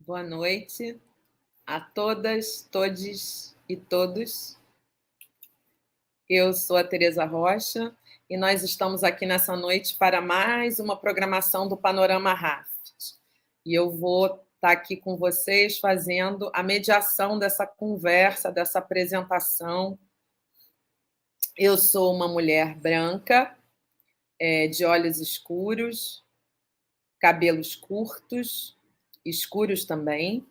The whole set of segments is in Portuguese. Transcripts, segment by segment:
Boa noite a todas, todes e todos. Eu sou a Tereza Rocha e nós estamos aqui nessa noite para mais uma programação do Panorama Raft. E eu vou estar aqui com vocês fazendo a mediação dessa conversa, dessa apresentação. Eu sou uma mulher branca, de olhos escuros, cabelos curtos, escuros também.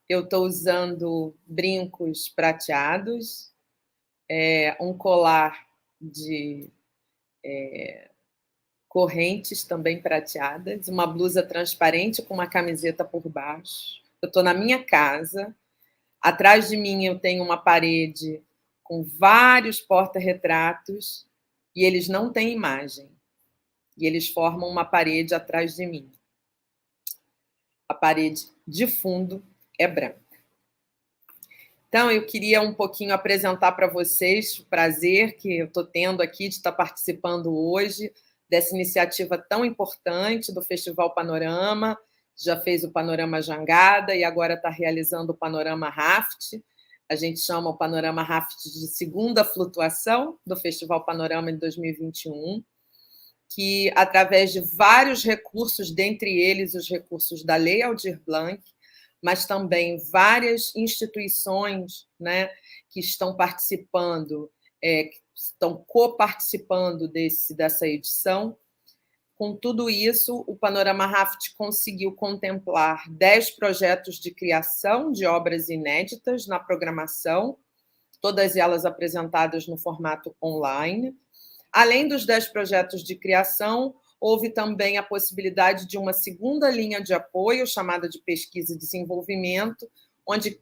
Eu estou usando brincos prateados, um colar de correntes também prateadas, uma blusa transparente com uma camiseta por baixo. Eu estou na minha casa. Atrás de mim eu tenho uma parede com vários porta-retratos e eles não têm imagem. E eles formam uma parede atrás de mim. A parede de fundo é branca. Então, eu queria um pouquinho apresentar para vocês o prazer que eu estou tendo aqui de estar participando hoje dessa iniciativa tão importante do Festival Panorama. Já fez o Panorama Jangada e agora está realizando o Panorama Raft. A gente chama o Panorama Raft de segunda flutuação do Festival Panorama de 2021, que, através de vários recursos, dentre eles os recursos da Lei Aldir Blanc, mas também várias instituições, né, que estão participando, que estão coparticipando dessa edição. Com tudo isso, o Panorama Raft conseguiu contemplar 10 projetos de criação de obras inéditas na programação, todas elas apresentadas no formato online. Além dos 10 projetos de criação, houve também a possibilidade de uma segunda linha de apoio, chamada de pesquisa e desenvolvimento, onde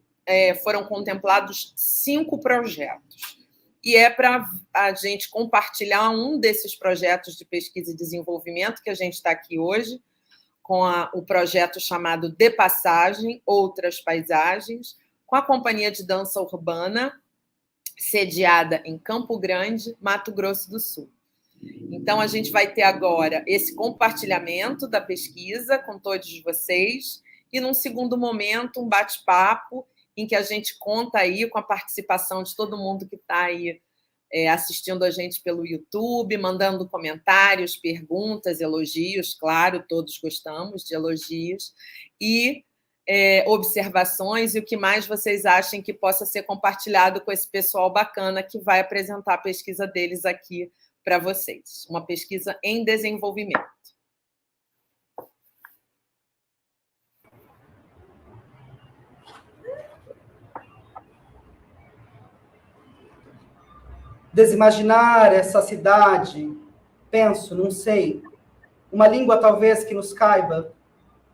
foram contemplados 5 projetos. E é para a gente compartilhar um desses projetos de pesquisa e desenvolvimento que a gente está aqui hoje, com o projeto chamado De Passagem, Outras Paisagens, com a Companhia de Dança Urbana, sediada em Campo Grande, Mato Grosso do Sul. Então, a gente vai ter agora esse compartilhamento da pesquisa com todos vocês e, num segundo momento, um bate-papo em que a gente conta aí com a participação de todo mundo que está aí assistindo a gente pelo YouTube, mandando comentários, perguntas, elogios, claro, todos gostamos de elogios, e observações e o que mais vocês achem que possa ser compartilhado com esse pessoal bacana que vai apresentar a pesquisa deles aqui para vocês. Uma pesquisa em desenvolvimento. Desimaginar essa cidade, penso, não sei, uma língua talvez que nos caiba,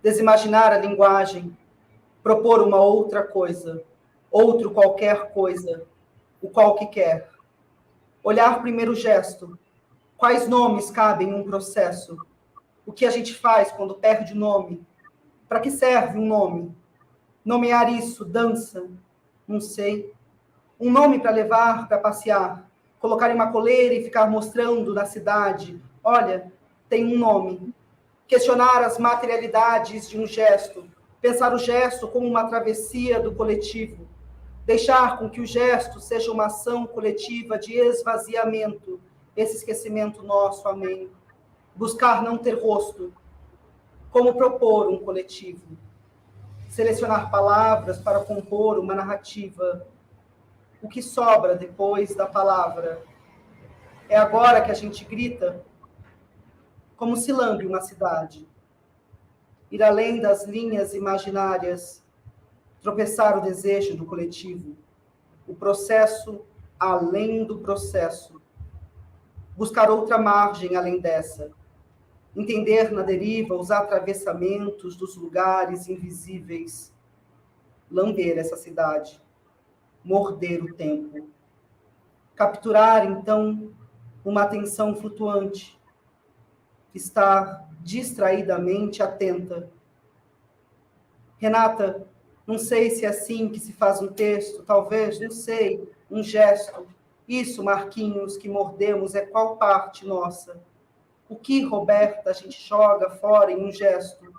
desimaginar a linguagem, propor uma outra coisa, outro qualquer coisa, o qual que quer. Olhar primeiro o gesto, quais nomes cabem em um processo, o que a gente faz quando perde o nome, para que serve um nome, nomear isso, dança, não sei, um nome para levar, para passear, colocar em uma coleira e ficar mostrando na cidade, olha, tem um nome. Questionar as materialidades de um gesto, pensar o gesto como uma travessia do coletivo, deixar com que o gesto seja uma ação coletiva de esvaziamento, esse esquecimento nosso, amém. Buscar não ter rosto, como propor um coletivo, selecionar palavras para compor uma narrativa. O que sobra depois da palavra? É agora que a gente grita, como se lambe uma cidade. Ir além das linhas imaginárias, tropeçar o desejo do coletivo, o processo além do processo. Buscar outra margem além dessa. Entender na deriva os atravessamentos dos lugares invisíveis. Lamber essa cidade. Morder o tempo. Capturar, então, uma atenção flutuante. Estar distraidamente atenta. Renata, não sei se é assim que se faz um texto, talvez, não sei, um gesto. Isso, Marquinhos, que mordemos, é qual parte nossa? O que, Roberta, a gente joga fora em um gesto?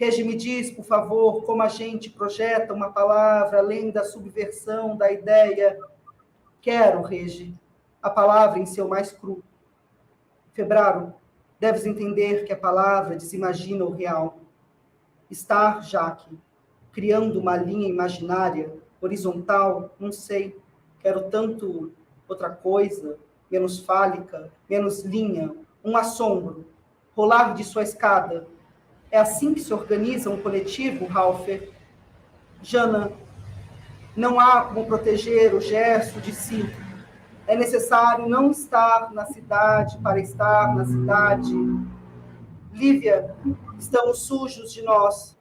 Regi, me diz, por favor, como a gente projeta uma palavra além da subversão da ideia. Quero, Regi, a palavra em seu mais cru. Febraro, deves entender que a palavra desimagina o real. Estar, Jaque, criando uma linha imaginária, horizontal, não sei, quero tanto outra coisa, menos fálica, menos linha, um assombro, rolar de sua escada. É assim que se organiza um coletivo, Halfer? Jana, não há como proteger o gesto de si. É necessário não estar na cidade para estar na cidade. Lívia, estamos sujos de nós.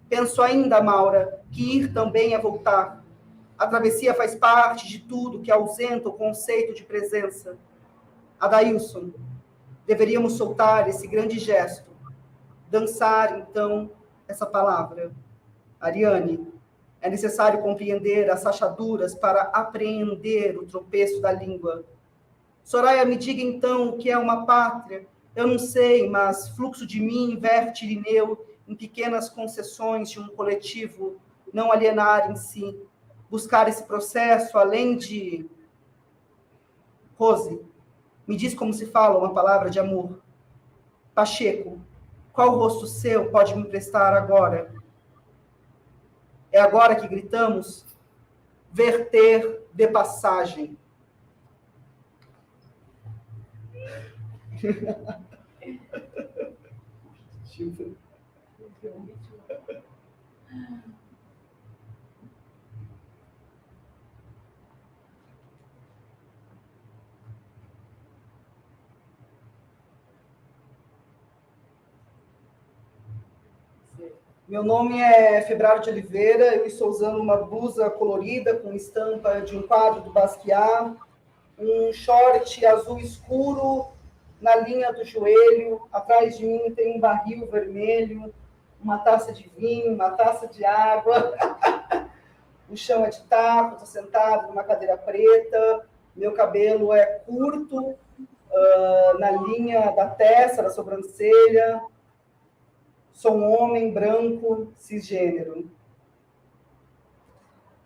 Penso ainda, Maura, que ir também é voltar. A travessia faz parte de tudo que ausenta o conceito de presença. Adailson, deveríamos soltar esse grande gesto. Dançar, então, essa palavra. Ariane, é necessário compreender as rachaduras para apreender o tropeço da língua. Soraya, me diga, então, o que é uma pátria. Eu não sei, mas fluxo de mim inverte Irineu em pequenas concessões de um coletivo, não alienar em si. Buscar esse processo além de... Rose, me diz como se fala uma palavra de amor. Pacheco, qual rosto seu pode me emprestar agora? É agora que gritamos? Verter de passagem. Meu nome é Febraro de Oliveira, eu estou usando uma blusa colorida com estampa de um quadro do Basquiat, um short azul escuro na linha do joelho, atrás de mim tem um barril vermelho, uma taça de vinho, uma taça de água, o chão é de taco, estou sentado numa cadeira preta, meu cabelo é curto, na linha da testa, da sobrancelha. Sou um homem branco, cisgênero.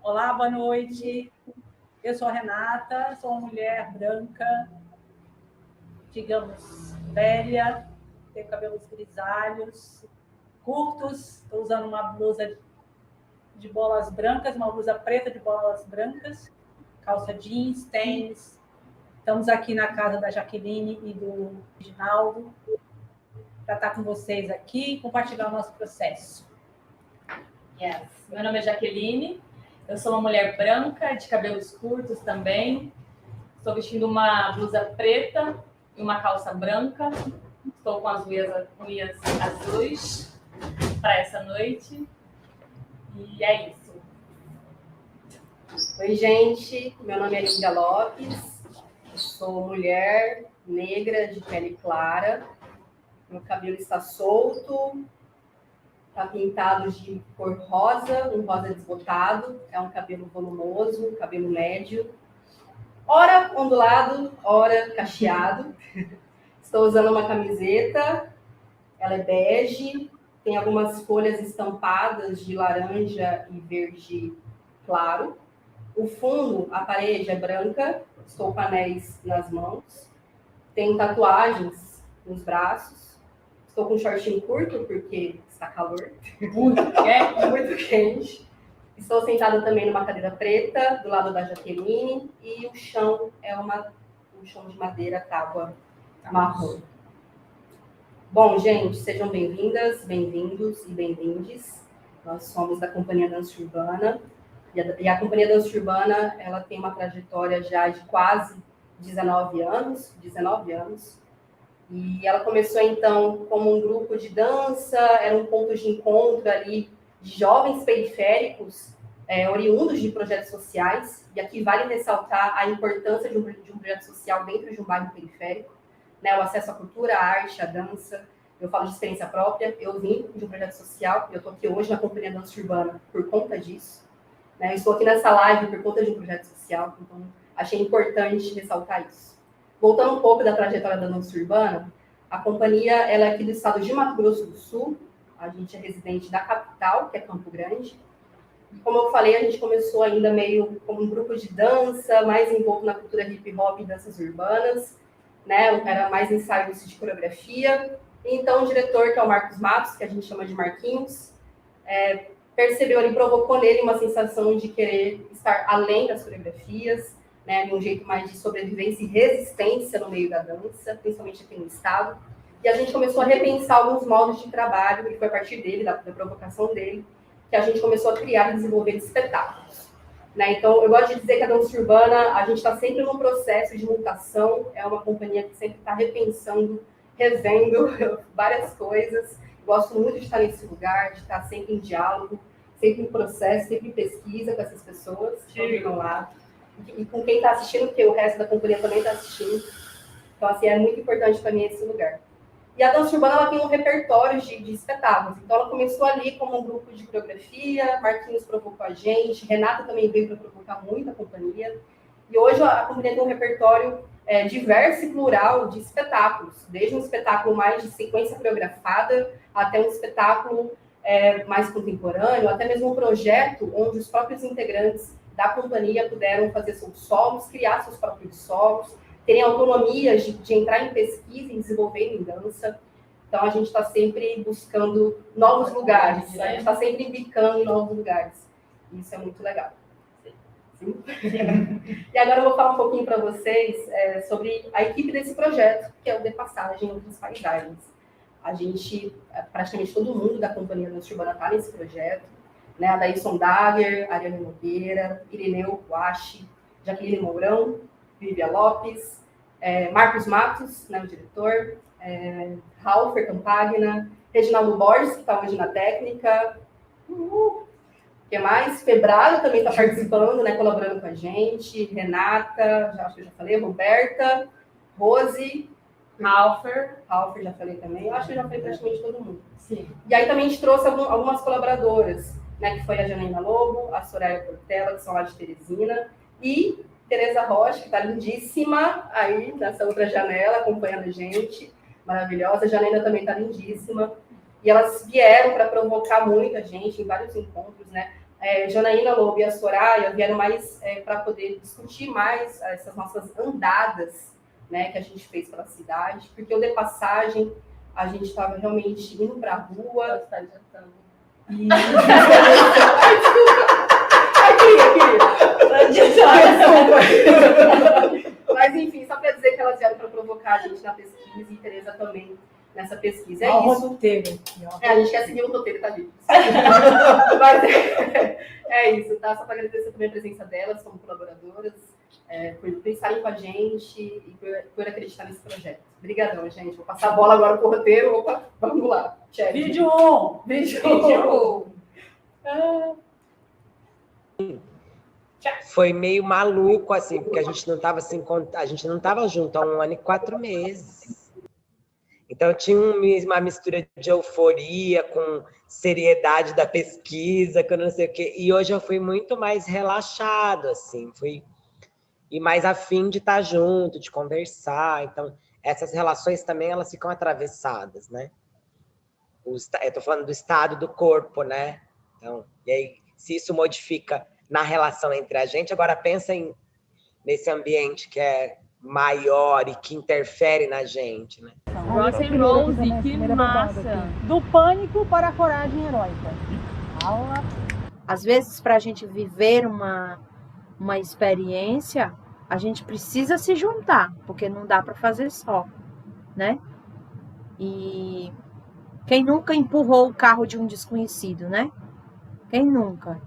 Olá, boa noite. Eu sou a Renata, sou uma mulher branca, digamos, velha, tenho cabelos grisalhos, curtos, estou usando uma blusa de bolas brancas, uma blusa preta de bolas brancas, calça jeans, tênis. Estamos aqui na casa da Jaqueline e do Reginaldo para estar com vocês aqui e compartilhar o nosso processo. Yes. Meu nome é Jaqueline, eu sou uma mulher branca, de cabelos curtos também. Estou vestindo uma blusa preta e uma calça branca. Estou com as unhas azuis para essa noite. E é isso. Oi, gente. Meu nome é Linda Lopes. Eu sou mulher negra, de pele clara. Meu cabelo está solto. Está pintado de cor rosa, um rosa desbotado. É um cabelo volumoso, um cabelo médio. Ora ondulado, ora cacheado. Estou usando uma camiseta. Ela é bege. Tem algumas folhas estampadas de laranja e verde claro. O fundo, a parede é branca. Estou com anéis nas mãos. Tenho tatuagens nos braços. Estou com um shortinho curto, porque está calor. Muito quente. Estou sentada também numa cadeira preta, do lado da Jaqueline. E o chão é um chão de madeira, tábua marrom. Bom, gente, sejam bem-vindas, bem-vindos e bem-vindes. Nós somos da Companhia Dança Urbana. E a Companhia Dança Urbana, ela tem uma trajetória já de quase 19 anos. E ela começou, então, como um grupo de dança, era um ponto de encontro ali de jovens periféricos, oriundos de projetos sociais. E aqui vale ressaltar a importância de um projeto social dentro de um bairro periférico, né? O acesso à cultura, à arte, à dança. Eu falo de experiência própria, eu vim de um projeto social, eu estou aqui hoje na Companhia Dança Urbana por conta disso. Né? Eu estou aqui nessa live por conta de um projeto social, então achei importante ressaltar isso. Voltando um pouco da trajetória da dança urbana, a companhia ela é aqui do estado de Mato Grosso do Sul, A gente é residente da capital, que é Campo Grande. Como eu falei, a gente começou ainda meio como um grupo de dança, mais envolto na cultura hip hop e danças urbanas, né? Era mais ensaio de coreografia. Então, o diretor, que é o Marcos Matos, que a gente chama de Marquinhos, percebeu, ele provocou nele uma sensação de querer estar além das coreografias, né? De um jeito mais de sobrevivência e resistência no meio da dança, principalmente aqui no estado. E a gente começou a repensar alguns modos de trabalho, e foi a partir dele, da provocação dele, que a gente começou a criar e desenvolver espetáculos. Né? Então, eu gosto de dizer que a dança urbana, a gente está sempre num processo de mutação, é uma companhia que sempre está repensando, revendo várias coisas. Gosto muito de estar nesse lugar, de estar sempre em diálogo, sempre em processo, sempre em pesquisa com essas pessoas que estão do meu lado. E com quem está assistindo, porque o resto da companhia também está assistindo. Então, assim, é muito importante para mim esse lugar. E a dança urbana, ela tem um repertório de espetáculos. Então, ela começou ali como um grupo de coreografia, Marquinhos provocou a gente, Renata também veio para provocar muito a companhia. E hoje a companhia tem um repertório diverso e plural de espetáculos, desde um espetáculo mais de sequência coreografada, até um espetáculo mais contemporâneo, até mesmo um projeto onde os próprios integrantes da companhia puderam fazer seus solos, criar seus próprios solos, terem autonomia de entrar em pesquisa e desenvolver em dança. Então, a gente está sempre buscando novos lugares, a gente está sempre embicando em novos lugares. Isso é muito legal. Sim? E agora eu vou falar um pouquinho para vocês sobre a equipe desse projeto, que é o De Passagem Outras Paisagens. A gente, praticamente todo mundo da Companhia Dança Urbana está nesse projeto, né? A Daíson Dagger, Ariane Nogueira, Irineu Guache, Jaqueline Mourão, Vívia Lopes, Marcos Matos, né, o diretor, Ralfer Campagna, Reginaldo Borges, que está hoje na técnica, o que mais? Febrado também está participando, né, colaborando com a gente, Renata, acho que eu já falei, Roberta, Rose, Ralfer, já falei também, acho que eu já falei praticamente todo mundo. Sim. E aí também a gente trouxe algumas colaboradoras, né, que foi a Janaína Lobo, a Soraya Portela, que são lá de Teresina, e Tereza Rocha, que está lindíssima aí nessa outra janela, acompanhando a gente, maravilhosa. A Janaína também está lindíssima. E elas vieram para provocar muito a gente em vários encontros, né? Janaína Lobo e a Soraya vieram mais para poder discutir mais essas nossas andadas, né, que a gente fez pela cidade, porque o De Passagem, a gente estava realmente indo para a rua. Está adiantando. E... Mas, enfim, só para dizer que elas vieram para provocar a gente na pesquisa e Tereza também nessa pesquisa. É isso. Roteiro. A gente quer seguir o roteiro, tá, gente? Mas é isso, tá? Só para agradecer também a presença delas como colaboradoras, por pensarem com a gente e por acreditar nesse projeto. Obrigadão, gente. Vou passar a bola agora pro roteiro. Opa, vamos lá. Check. Vídeo 1! Vídeo 1! Foi meio maluco, assim, porque a gente não estava junto há 1 ano e 4 meses. Então, tinha uma mistura de euforia com seriedade da pesquisa, que eu não sei o quê. E hoje eu fui muito mais relaxado, assim, e mais afim de estar junto, de conversar. Então, essas relações também, elas ficam atravessadas, né? Eu estou falando do estado do corpo, né? Então, e aí, se isso modifica na relação entre a gente, agora pensa nesse ambiente que é maior e que interfere na gente, né? Ross and Rose, que massa! Do pânico para a coragem heróica. Aula. Às vezes, para a gente viver uma experiência, a gente precisa se juntar, porque não dá para fazer só, né? E quem nunca empurrou o carro de um desconhecido, né? Quem nunca?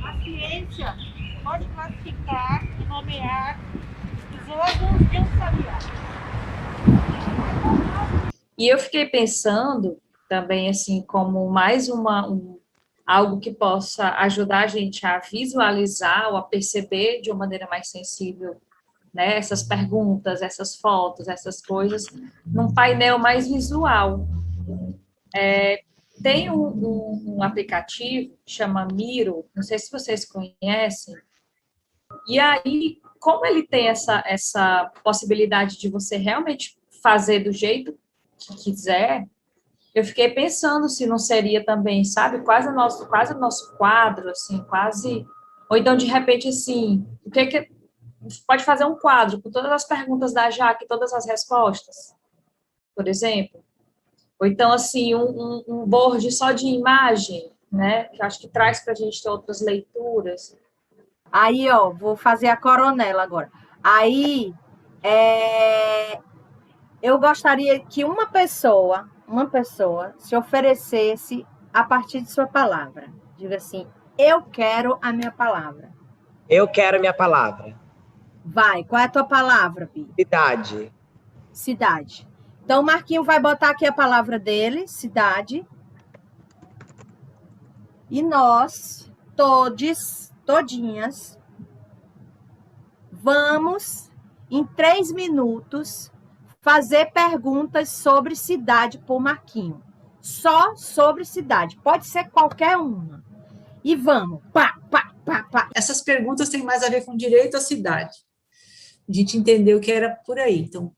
A ciência pode classificar e nomear os órgãos de um sabiá. E eu fiquei pensando também, assim, como mais algo que possa ajudar a gente a visualizar ou a perceber de uma maneira mais sensível, né, essas perguntas, essas fotos, essas coisas, num painel mais visual. Tem um aplicativo que chama Miro, não sei se vocês conhecem, e aí, como ele tem essa possibilidade de você realmente fazer do jeito que quiser, eu fiquei pensando se não seria também, sabe, quase o nosso quadro, assim, quase... Ou então, de repente, assim, o que que... Pode fazer um quadro com todas as perguntas da Jaque e todas as respostas, por exemplo. Ou então, assim, um board só de imagem, né? Que eu acho que traz para a gente ter outras leituras. Aí, ó, vou fazer a coronela agora. Aí, eu gostaria que uma pessoa se oferecesse a partir de sua palavra. Diga assim, eu quero a minha palavra. Eu quero minha palavra. Vai, qual é a tua palavra, Bi? Cidade. Cidade. Então, o Marquinho vai botar aqui a palavra dele, cidade. E nós, todinhas, vamos, em 3 minutos, fazer perguntas sobre cidade por Marquinho. Só sobre cidade. Pode ser qualquer uma. E vamos. Pá, pá, pá, pá. Essas perguntas têm mais a ver com direito à cidade. A gente entendeu que era por aí. Então,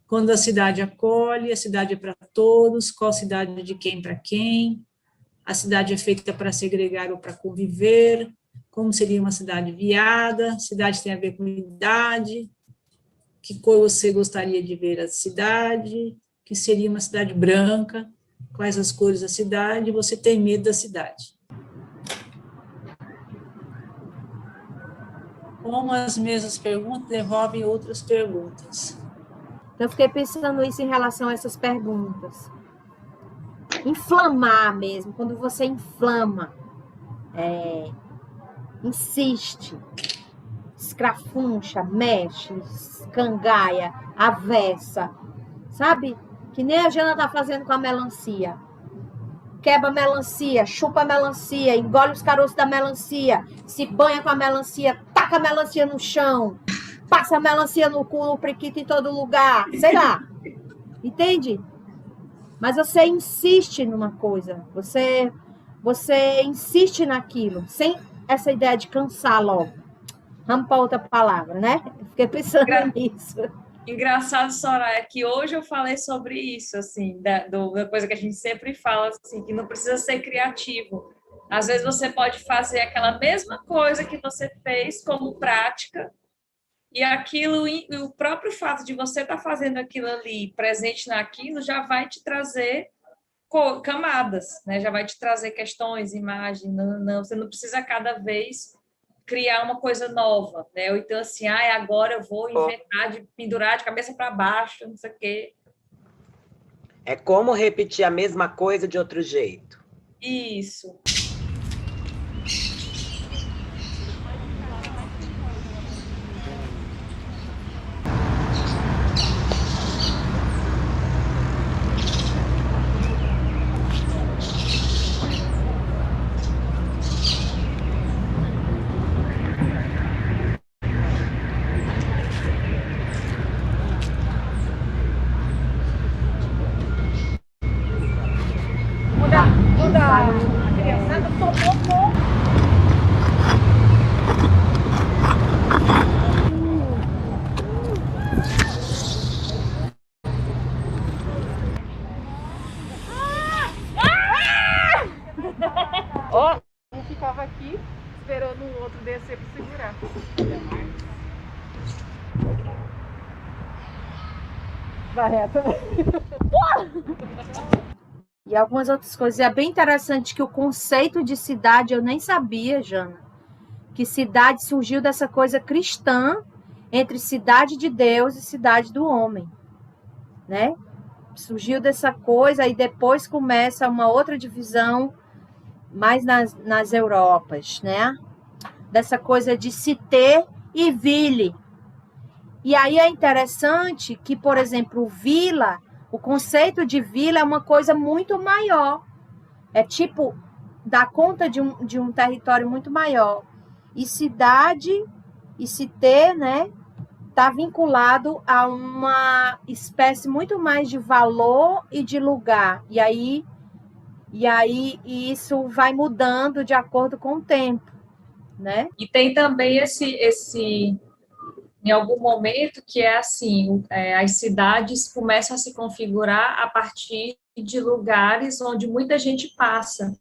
quando a cidade acolhe, a cidade é para todos, qual cidade é de quem para quem, a cidade é feita para segregar ou para conviver, como seria uma cidade viada, cidade tem a ver com idade, que cor você gostaria de ver a cidade, que seria uma cidade branca, quais as cores da cidade, você tem medo da cidade. Como as mesmas perguntas devolvem outras perguntas. Então, eu fiquei pensando isso em relação a essas perguntas. Inflamar mesmo, quando você inflama, insiste, escrafuncha, mexe, escangaia, avessa, sabe? Que nem a Jana tá fazendo com a melancia. Quebra a melancia, chupa a melancia, engole os caroços da melancia, se banha com a melancia, taca a melancia no chão, passa a melancia no cu, no priquito em todo lugar, sei lá. Entende? Mas você insiste numa coisa, você insiste naquilo, sem essa ideia de cansar logo. Vamos para outra palavra, né? Fiquei pensando nisso. Engraçado, Soraya, que hoje eu falei sobre isso, assim, da coisa que a gente sempre fala, assim, que não precisa ser criativo. Às vezes você pode fazer aquela mesma coisa que você fez como prática, e aquilo, o próprio fato de você estar fazendo aquilo ali, presente naquilo, já vai te trazer camadas, né? Já vai te trazer questões, imagens, você não precisa cada vez criar uma coisa nova, né? Ou então assim, agora eu vou inventar de pendurar de cabeça para baixo, não sei o quê. É como repetir a mesma coisa de outro jeito. Isso. A criançada tomou conta. Um ficava aqui esperando o outro descer para segurar. Vai reta. E algumas outras coisas. É bem interessante que o conceito de cidade eu nem sabia, Jana. Que cidade surgiu dessa coisa cristã entre cidade de Deus e cidade do homem, né? Surgiu dessa coisa e depois começa uma outra divisão mais nas Europas, né? Dessa coisa de cité e ville. E aí é interessante que, por exemplo, vila, o conceito de vila é uma coisa muito maior. É tipo, dá conta de um território muito maior. E cidade e cité, né? Está vinculado a uma espécie muito mais de valor e de lugar. E aí isso vai mudando de acordo com o tempo, né? E tem também em algum momento que é assim, as cidades começam a se configurar a partir de lugares onde muita gente passa.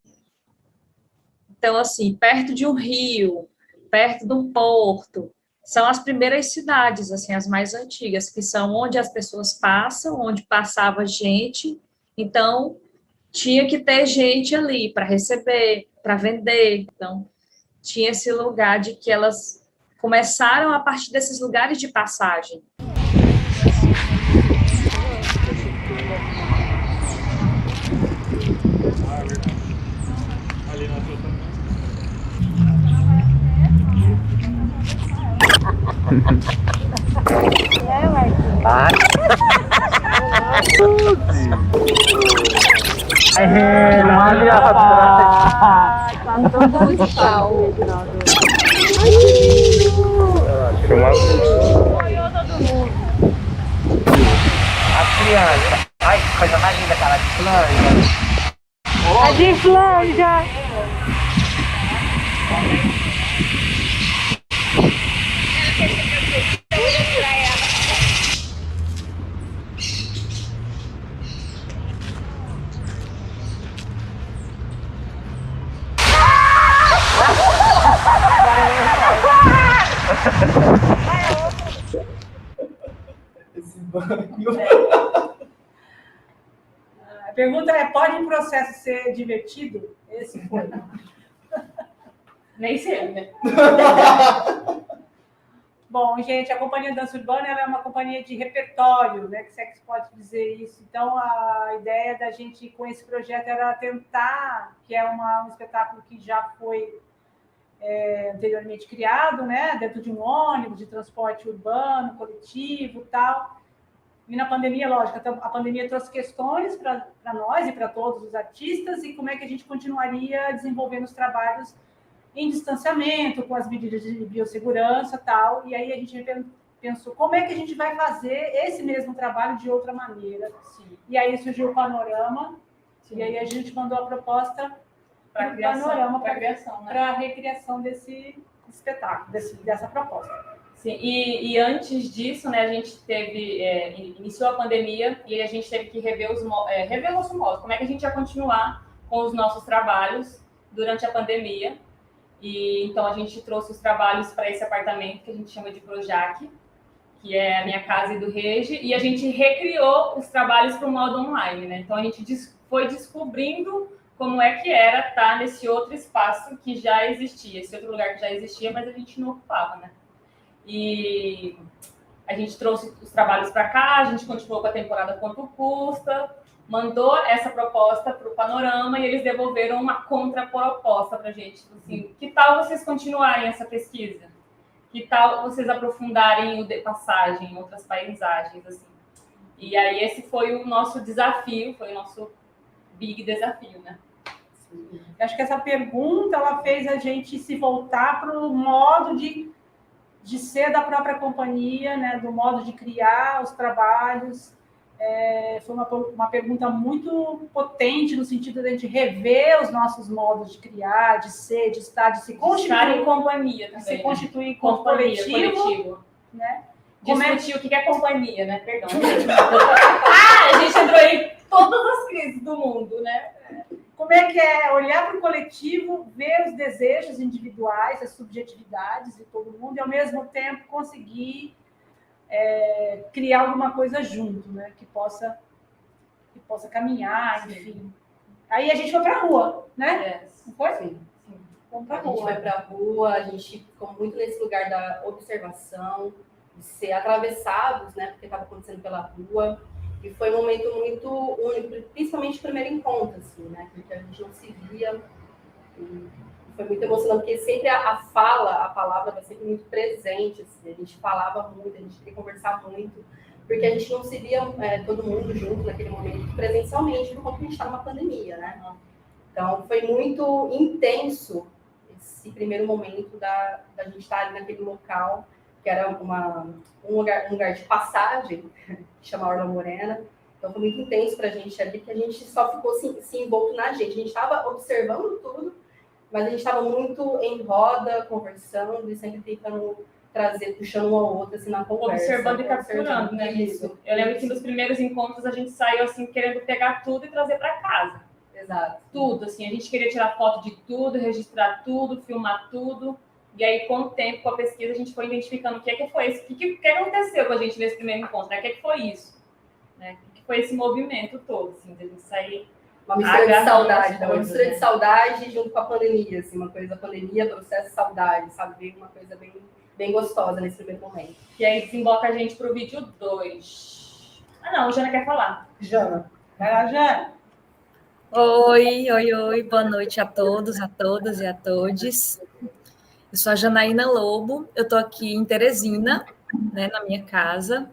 Então, assim, perto de um rio, perto de um porto, são as primeiras cidades, assim, as mais antigas, que são onde as pessoas passam, onde passava gente. Então, tinha que ter gente ali para receber, para vender. Então, tinha esse lugar de que elas começaram a partir desses lugares de passagem. A criança. Ai, que coisa mais linda, cara, de Flórida. É de Flórida. Esse banho. A pergunta é: pode um processo ser divertido? Esse foi. Nem sei, né? Bom, gente, a Companhia Dança Urbana ela é uma companhia de repertório, né? Que se pode dizer isso. Então, a ideia da gente, com esse projeto, era tentar, que é um espetáculo que já foi anteriormente criado, né? Dentro de um ônibus, de transporte urbano, coletivo e tal. E na pandemia, lógico, a pandemia trouxe questões para nós e para todos os artistas, e como é que a gente continuaria desenvolvendo os trabalhos em distanciamento, com as medidas de biossegurança e tal. E aí a gente pensou, como é que a gente vai fazer esse mesmo trabalho de outra maneira? Sim. E aí surgiu o Panorama, sim. E aí a gente mandou a proposta para o Panorama, para a recriação desse espetáculo, dessa proposta. Sim, e antes disso, né, a gente iniciou a pandemia e a gente teve que rever o nosso modo, como é que a gente ia continuar com os nossos trabalhos durante a pandemia. E então a gente trouxe os trabalhos para esse apartamento que a gente chama de Projac, que é a minha casa e do Regi, e a gente recriou os trabalhos para o modo online, né? Então a gente foi descobrindo como é que era estar nesse outro espaço que já existia, esse outro lugar que já existia, mas a gente não ocupava, né? E a gente trouxe os trabalhos para cá, a gente continuou com a temporada Quanto Custa, mandou essa proposta para o Panorama e eles devolveram uma contraproposta para a gente. Assim, que tal vocês continuarem essa pesquisa? Que tal vocês aprofundarem o de passagem em outras paisagens? Assim? E aí esse foi o nosso desafio, foi o nosso big desafio, né? Sim. Acho que essa pergunta ela fez a gente se voltar para o modo de ser da própria companhia, né? Do modo de criar os trabalhos. Foi uma pergunta muito potente no sentido de a gente rever os nossos modos de criar, de ser, de estar, de se constituir em companhia também, de se constituir como coletivo, né? Discutir o que é companhia, né? Perdão. A gente entrou em todas as crises do mundo, né? Como é que é olhar para o coletivo, ver os desejos individuais, as subjetividades de todo mundo e, ao mesmo tempo, conseguir criar alguma coisa junto, né? Que possa caminhar, enfim. Aí a gente foi para a rua, né? Não foi? Sim. Vamos para a rua. A gente vai para a rua, a gente ficou muito nesse lugar da observação, de ser atravessados, né? Porque estava acontecendo pela rua. E foi um momento muito único, principalmente o primeiro encontro, assim, né? Porque a gente não se via. E foi muito emocionante, porque sempre a palavra vai sempre muito presente, assim, a gente falava muito, a gente queria conversar muito, porque a gente não se via todo mundo junto naquele momento, presencialmente, por conta que a gente está numa pandemia, né? Então, foi muito intenso esse primeiro momento da gente estar ali naquele local, que era um lugar de passagem, que chama Orla Morena. Então, foi muito intenso para a gente ali, que a gente só ficou se envolto na gente. A gente estava observando tudo, mas a gente estava muito em roda, conversando e sempre tentando trazer, puxando um ao outro, assim, na conversa. Observando e capturando, né? Isso. Eu lembro que nos primeiros encontros a gente saiu, assim, querendo pegar tudo e trazer para casa. Exato. Tudo, assim, a gente queria tirar foto de tudo, registrar tudo, filmar tudo. E aí, com o tempo, com a pesquisa, a gente foi identificando o que foi isso, o que aconteceu com a gente nesse primeiro encontro, né? O que foi isso? Né? O que foi esse movimento todo, assim, de a gente sair... Uma mistura de saudade, uma mistura de saudade junto com a pandemia, assim, uma coisa, a pandemia trouxe saudade, sabe? Veio uma coisa bem gostosa nesse primeiro momento. E aí desemboca a gente pro vídeo 2. Ah, não, a Jana quer falar. Jana. Vai lá, Jana. Oi, boa noite a todos, a todas e a todes. Eu sou a Janaína Lobo, eu estou aqui em Teresina, né, na minha casa.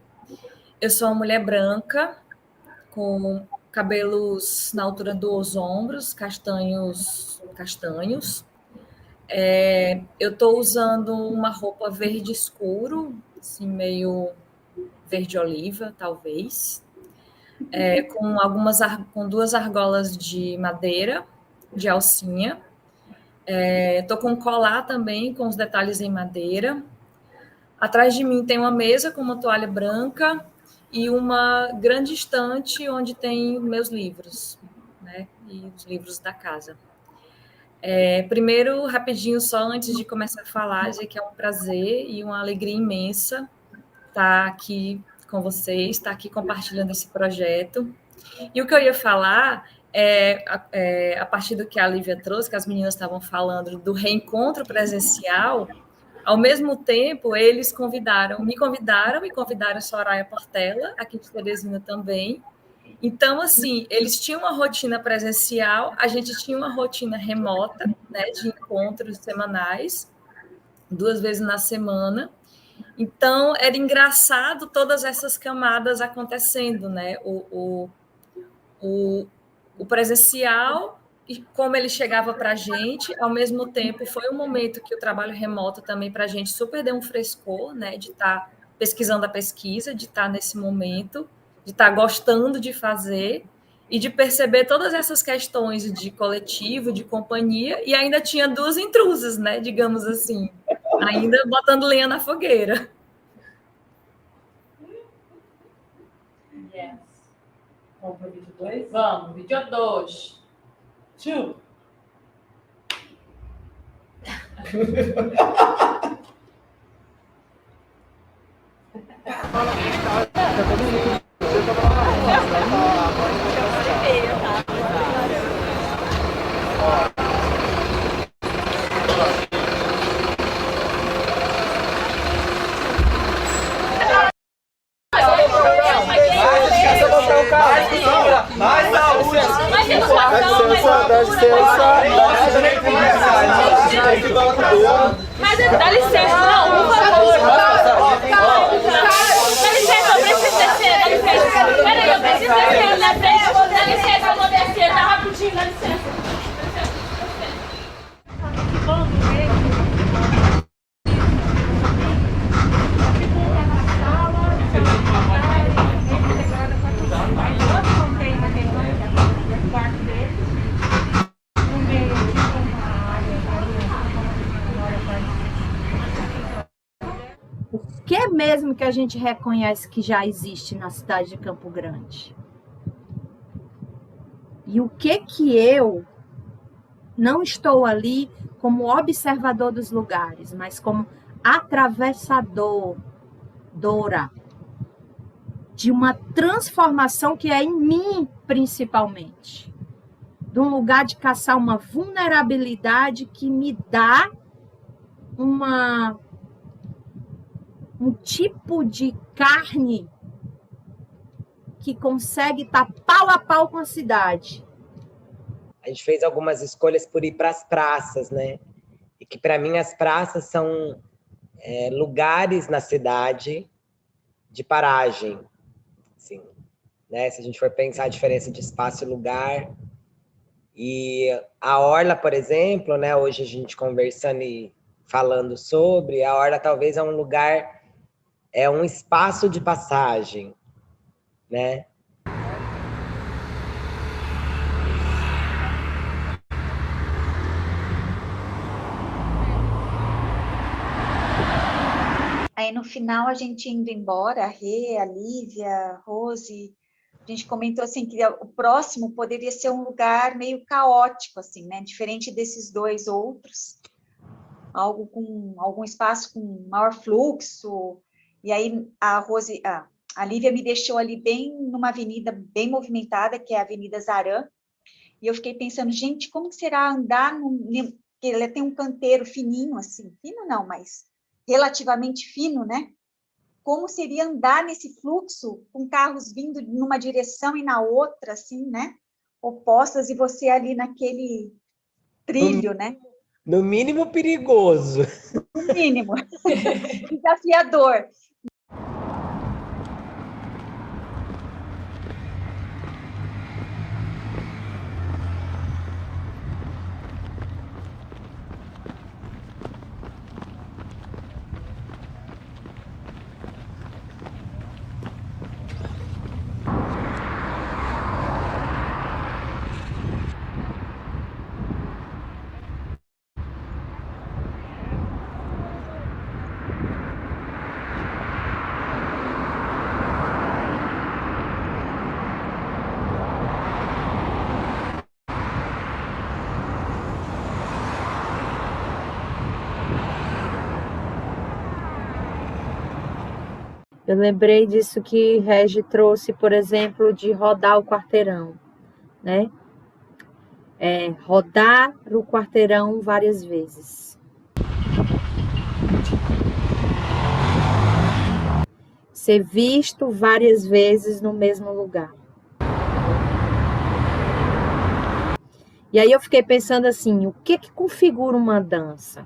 Eu sou uma mulher branca, com cabelos na altura dos ombros, castanhos. Eu estou usando uma roupa verde escuro, assim, meio verde oliva, talvez, com 2 argolas de madeira, de alcinha. Estou com um colar também, com os detalhes em madeira. Atrás de mim tem uma mesa com uma toalha branca e uma grande estante onde tem meus livros, né, e os livros da casa. Primeiro, rapidinho, só antes de começar a falar, dizer que é um prazer e uma alegria imensa estar aqui com vocês, estar aqui compartilhando esse projeto. E o que eu ia falar a partir do que a Lívia trouxe, que as meninas estavam falando do reencontro presencial. Ao mesmo tempo, eles me convidaram a Soraya Portela, aqui de Teresina também. Então, assim, eles tinham uma rotina presencial, a gente tinha uma rotina remota, né, de encontros semanais, 2 vezes na semana. Então, era engraçado todas essas camadas acontecendo, né? O presencial, e como ele chegava para a gente, ao mesmo tempo, foi um momento que o trabalho remoto também para a gente super deu um frescor, né? De estar pesquisando a pesquisa, de estar nesse momento, de estar gostando de fazer e de perceber todas essas questões de coletivo, de companhia, e ainda tinha 2 intrusas, né? Digamos assim, ainda botando lenha na fogueira. Yes. Vamos para o vídeo 2? Vamos, vídeo 2. Tchau. Mais saúde! Mais educação, mais cultura, mas dá licença, não, por favor. Dá licença, eu preciso descer, dá licença. Peraí, eu preciso descer na frente. Dá licença, eu vou descer, tá rapidinho, dá licença. O que é mesmo que a gente reconhece que já existe na cidade de Campo Grande? E o que eu não estou ali como observador dos lugares, mas como atravessadora de uma transformação que é em mim, principalmente. De um lugar de caçar uma vulnerabilidade que me dá um tipo de carne que consegue estar pau a pau com a cidade. A gente fez algumas escolhas por ir para as praças, né? E que, para mim, as praças são lugares na cidade de paragem. Assim, né? Se a gente for pensar a diferença de espaço e lugar. E a orla, por exemplo, né? Hoje a gente conversando e falando sobre, a orla talvez é um lugar... É um espaço de passagem, né? aí no final a gente indo embora, a Rê, a Lívia, a Rose, a gente comentou assim que o próximo poderia ser um lugar meio caótico, assim, né? Diferente desses dois outros, algo com algum espaço com maior fluxo. E aí a Rose, a Lívia me deixou ali bem numa avenida bem movimentada, que é a Avenida Zarã. E eu fiquei pensando, gente, como que será andar porque ela tem um canteiro fininho, assim, fino não, mas relativamente fino, né? Como seria andar nesse fluxo com carros vindo numa direção e na outra, assim, né? Opostas, e você ali naquele trilho, né? No mínimo perigoso. No mínimo. Desafiador. Eu lembrei disso que Regi trouxe, por exemplo, de rodar o quarteirão, né? Rodar o quarteirão várias vezes. Ser visto várias vezes no mesmo lugar. E aí eu fiquei pensando assim, o que configura uma dança?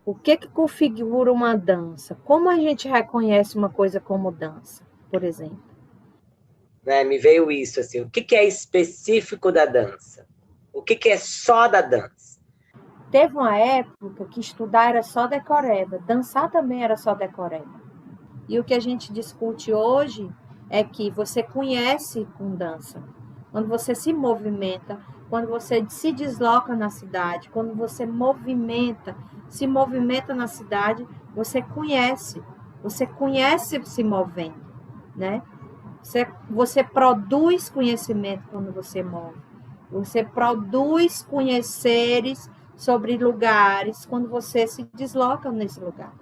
O que configura uma dança? Como a gente reconhece uma coisa como dança, por exemplo? Me veio isso, assim, o que é específico da dança? O que é só da dança? Teve uma época que estudar era só decoreba, dançar também era só decoreba. E o que a gente discute hoje é que você conhece com dança. Quando você se movimenta, quando você se desloca na cidade, quando você se movimenta na cidade, você conhece se movendo, né? Você produz conhecimento quando você move. Você produz conheceres sobre lugares quando você se desloca nesse lugar.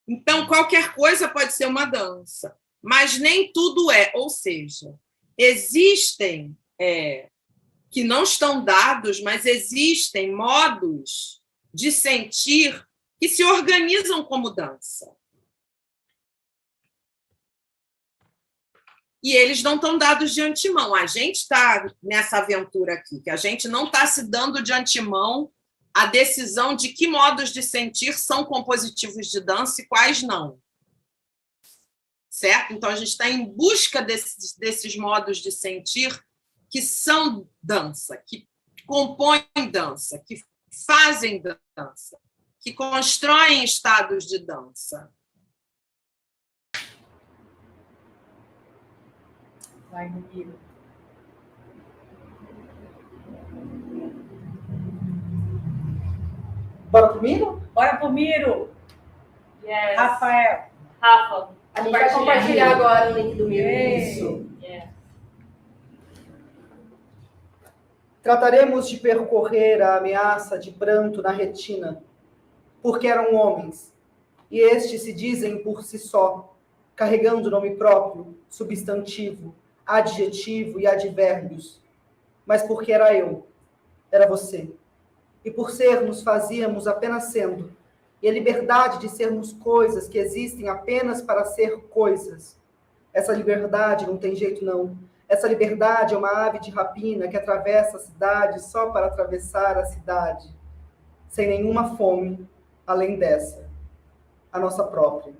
Então, qualquer coisa pode ser uma dança, mas nem tudo é. Ou seja, existem, que não estão dados, mas existem modos de sentir que se organizam como dança. E eles não estão dados de antemão. A gente está nessa aventura aqui, que a gente não está se dando de antemão a decisão de que modos de sentir são compositivos de dança e quais não. Certo? Então, a gente está em busca desses modos de sentir que são dança, que compõem dança, que fazem dança, que constroem estados de dança. Vai, Miro. Bora pro Miro? Bora pro Miro. Yes. Rafael. Rafa. A gente vai compartilhar agora o link do Miro. Isso. Yeah. Trataremos de percorrer a ameaça de pranto na retina, porque eram homens, e estes se dizem por si só, carregando nome próprio, substantivo, adjetivo e advérbios, mas porque era eu, era você, e por sermos fazíamos apenas sendo, e a liberdade de sermos coisas que existem apenas para ser coisas. Essa liberdade não tem jeito não. Essa liberdade é uma ave de rapina que atravessa a cidade só para atravessar a cidade, sem nenhuma fome, além dessa, a nossa própria.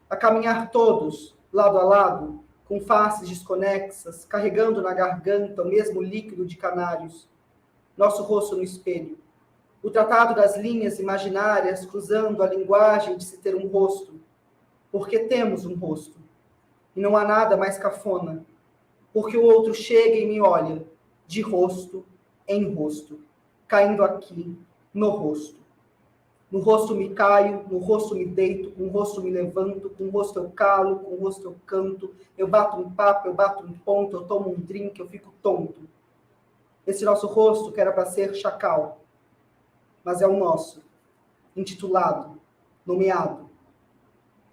A caminhar todos, lado a lado, com faces desconexas, carregando na garganta o mesmo líquido de canários, nosso rosto no espelho. O tratado das linhas imaginárias cruzando a linguagem de se ter um rosto, porque temos um rosto. E não há nada mais cafona, porque o outro chega e me olha, de rosto em rosto, caindo aqui no rosto. No rosto me caio, no rosto me deito, com o rosto me levanto, com o rosto eu calo, com o rosto eu canto, eu bato um papo, eu bato um ponto, eu tomo um drink, eu fico tonto. Esse nosso rosto que era para ser chacal, mas é o nosso, intitulado, nomeado.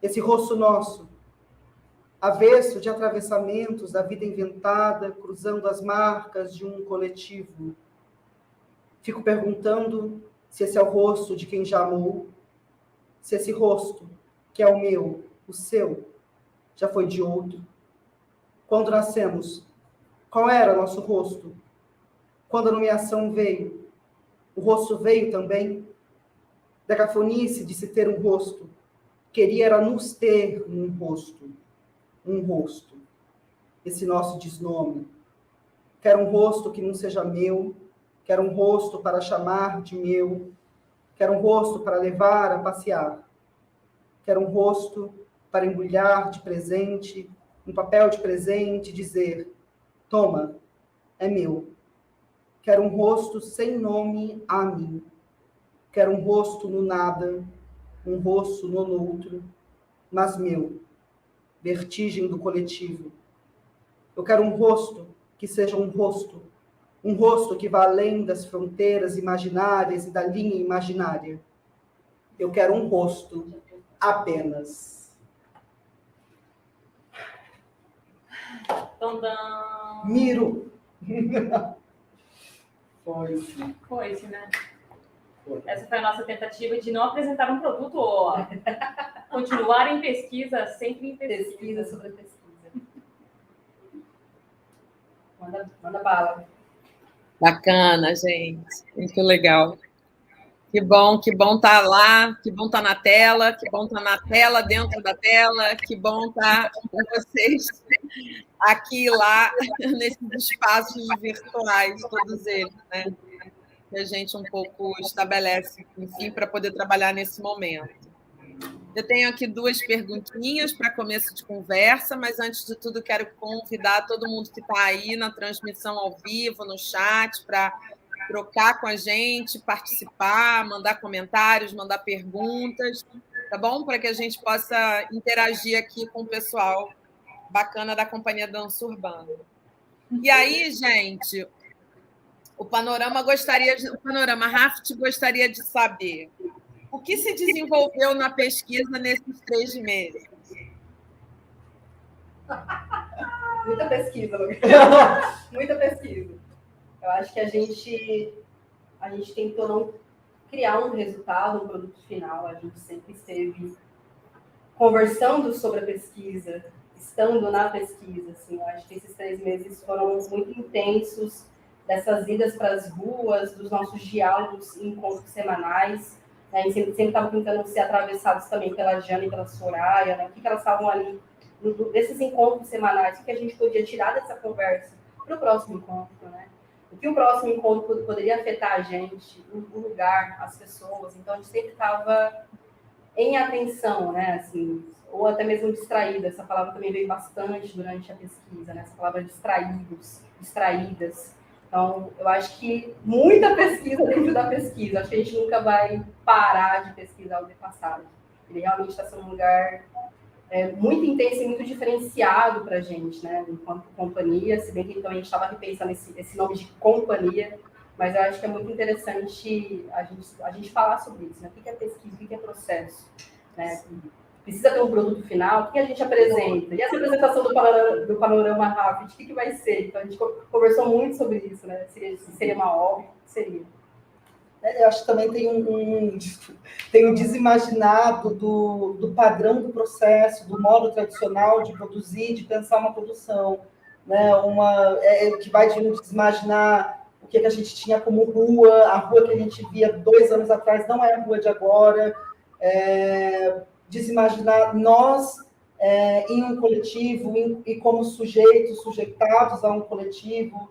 Esse rosto nosso, avesso de atravessamentos da vida inventada, cruzando as marcas de um coletivo. Fico perguntando se esse é o rosto de quem já amou, se esse rosto, que é o meu, o seu, já foi de outro. Quando nascemos, qual era nosso rosto? Quando a nomeação veio, o rosto veio também? Da cafonice de se ter um rosto, queria era nos ter um rosto. Um rosto, esse nosso desnome. Quero um rosto que não seja meu, quero um rosto para chamar de meu, quero um rosto para levar a passear, quero um rosto para embrulhar de presente, um papel de presente, dizer, toma, é meu. Quero um rosto sem nome a mim, quero um rosto no nada, um rosto no outro, mas meu. Vertigem do coletivo. Eu quero um rosto que seja um rosto que vá além das fronteiras imaginárias e da linha imaginária. Eu quero um rosto apenas. Miro. Foi-se, né? Essa foi a nossa tentativa de não apresentar um produto ou continuar em pesquisa, sempre em pesquisa sobre pesquisa. Manda bala. Bacana, gente. Muito legal. Que bom estar lá, que bom estar na tela, que bom estar na tela, dentro da tela, que bom estar com vocês aqui e lá, nesses espaços virtuais, todos eles, né? Que a gente um pouco estabelece, enfim, para poder trabalhar nesse momento. Eu tenho aqui 2 perguntinhas para começo de conversa, mas antes de tudo quero convidar todo mundo que está aí na transmissão ao vivo, no chat, para trocar com a gente, participar, mandar comentários, mandar perguntas, tá bom? Para que a gente possa interagir aqui com o pessoal bacana da Companhia Dança Urbana. E aí, gente, o Panorama Raft gostaria de saber o que se desenvolveu na pesquisa nesses 3 meses. Muita pesquisa, muita pesquisa. Eu acho que a gente tentou não criar um resultado, um produto final. A gente sempre esteve conversando sobre a pesquisa, estando na pesquisa. Assim, eu acho que esses 3 meses foram muito intensos, dessas idas para as ruas, dos nossos diálogos e encontros semanais. Né? A gente sempre estava tentando ser atravessados também pela Jana e pela Soraya, né? O que elas estavam ali, desses encontros semanais, o que a gente podia tirar dessa conversa para o próximo encontro, né? O que o próximo encontro poderia afetar a gente, o lugar, as pessoas. Então, a gente sempre estava em atenção, né? Assim, ou até mesmo distraída. Essa palavra também veio bastante durante a pesquisa, né? Essa palavra distraídos, distraídas. Então, eu acho que muita pesquisa dentro da pesquisa. Acho que a gente nunca vai parar de pesquisar o The Passage. Ele realmente está sendo um lugar muito intenso e muito diferenciado para a gente, né? Enquanto companhia, se bem que então a gente estava repensando esse nome de companhia, mas eu acho que é muito interessante a gente falar sobre isso, né? O que é pesquisa, o que é processo, né? Precisa ter um produto final, o que a gente apresenta? E essa apresentação do Panorama Raft, o que vai ser? Então, a gente conversou muito sobre isso, né? Se seria uma obra, o que seria? Eu acho que também tem um desimaginado do padrão do processo, do modo tradicional de produzir, de pensar uma produção, né? Que vai de desimaginar o que a gente tinha como rua, a rua que a gente via 2 anos atrás não é a rua de agora, desimaginar nós em um coletivo e como sujeitos, sujeitados a um coletivo,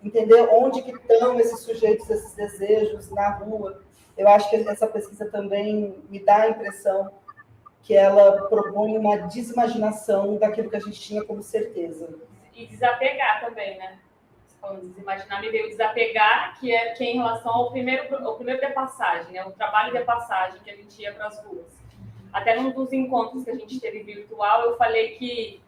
entender onde que estão esses sujeitos, esses desejos na rua. Eu acho que essa pesquisa também me dá a impressão que ela propõe uma desimaginação daquilo que a gente tinha como certeza. E desapegar também, né? falando desimaginar, me veio desapegar, que é em relação ao primeiro de passagem, né? O trabalho de passagem que a gente ia para as ruas. Até num dos encontros que a gente teve virtual, eu falei que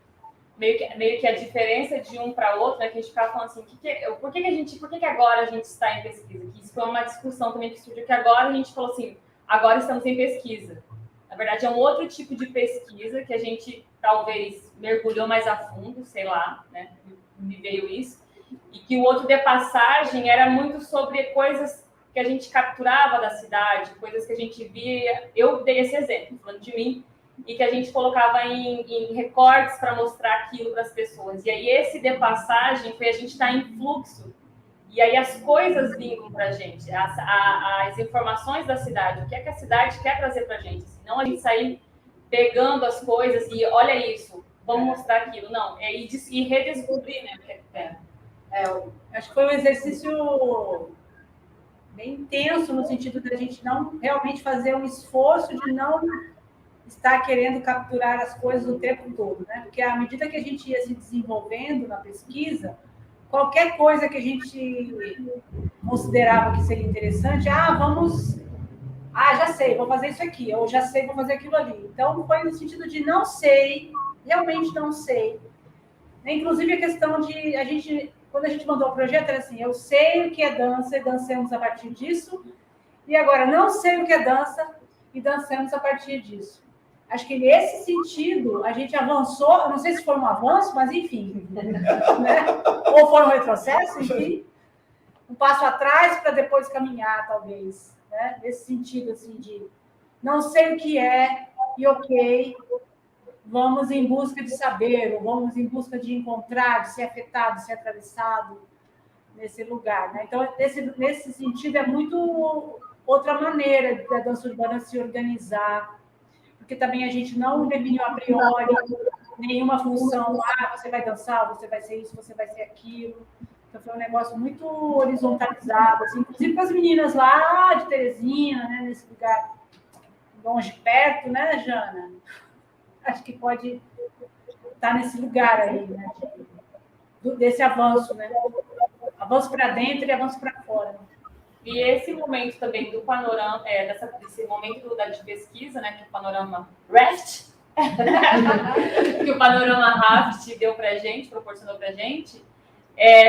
meio que a diferença de um para outro, né? Que a gente ficava falando assim, por que agora a gente está em pesquisa? Que isso foi uma discussão também que surgiu, que agora a gente falou assim, agora estamos em pesquisa. Na verdade, é um outro tipo de pesquisa que a gente talvez mergulhou mais a fundo, sei lá, né? Me veio isso. E que o outro de passagem era muito sobre coisas que a gente capturava da cidade, coisas que a gente via. Eu dei esse exemplo, falando de mim, e que a gente colocava em recortes para mostrar aquilo para as pessoas. E aí esse de passagem foi a gente estar em fluxo. E aí as coisas vinham para a gente, as informações da cidade, o que é que a cidade quer trazer para a gente. Assim, não a gente sair pegando as coisas e olha isso, vamos mostrar aquilo. Não, é ir redescobrir, né, o que é que tem. Acho que foi um exercício bem intenso, no sentido de a gente não realmente fazer um esforço de não estar querendo capturar as coisas o tempo todo, né? Porque à medida que a gente ia se desenvolvendo na pesquisa, qualquer coisa que a gente considerava que seria interessante, já sei, vou fazer isso aqui, ou já sei, vou fazer aquilo ali. Então, foi no sentido de não sei, realmente não sei. Inclusive, a questão de quando a gente mandou o projeto, era assim, eu sei o que é dança e dancemos a partir disso, e agora não sei o que é dança e dancemos a partir disso. Acho que nesse sentido a gente avançou, não sei se foi um avanço, mas enfim, né? Ou foi um retrocesso, enfim, um passo atrás para depois caminhar, talvez, né? Nesse sentido, assim, de não sei o que é e ok, vamos em busca de saber, ou vamos em busca de encontrar, de ser afetado, de ser atravessado nesse lugar, né? Então, nesse sentido, é muito outra maneira da dança urbana se organizar, porque também a gente não definiu a priori nenhuma função, você vai dançar, você vai ser isso, você vai ser aquilo. Então, foi um negócio muito horizontalizado, assim, inclusive com as meninas lá de Teresina, né, nesse lugar longe, perto, né, Jana? Acho que pode estar nesse lugar aí, né, desse avanço, né? Avanço para dentro e avanço para fora. E esse momento também do panorama, desse momento de pesquisa, né, que o panorama RAFT, que o panorama RAFT deu para a gente, proporcionou para a gente,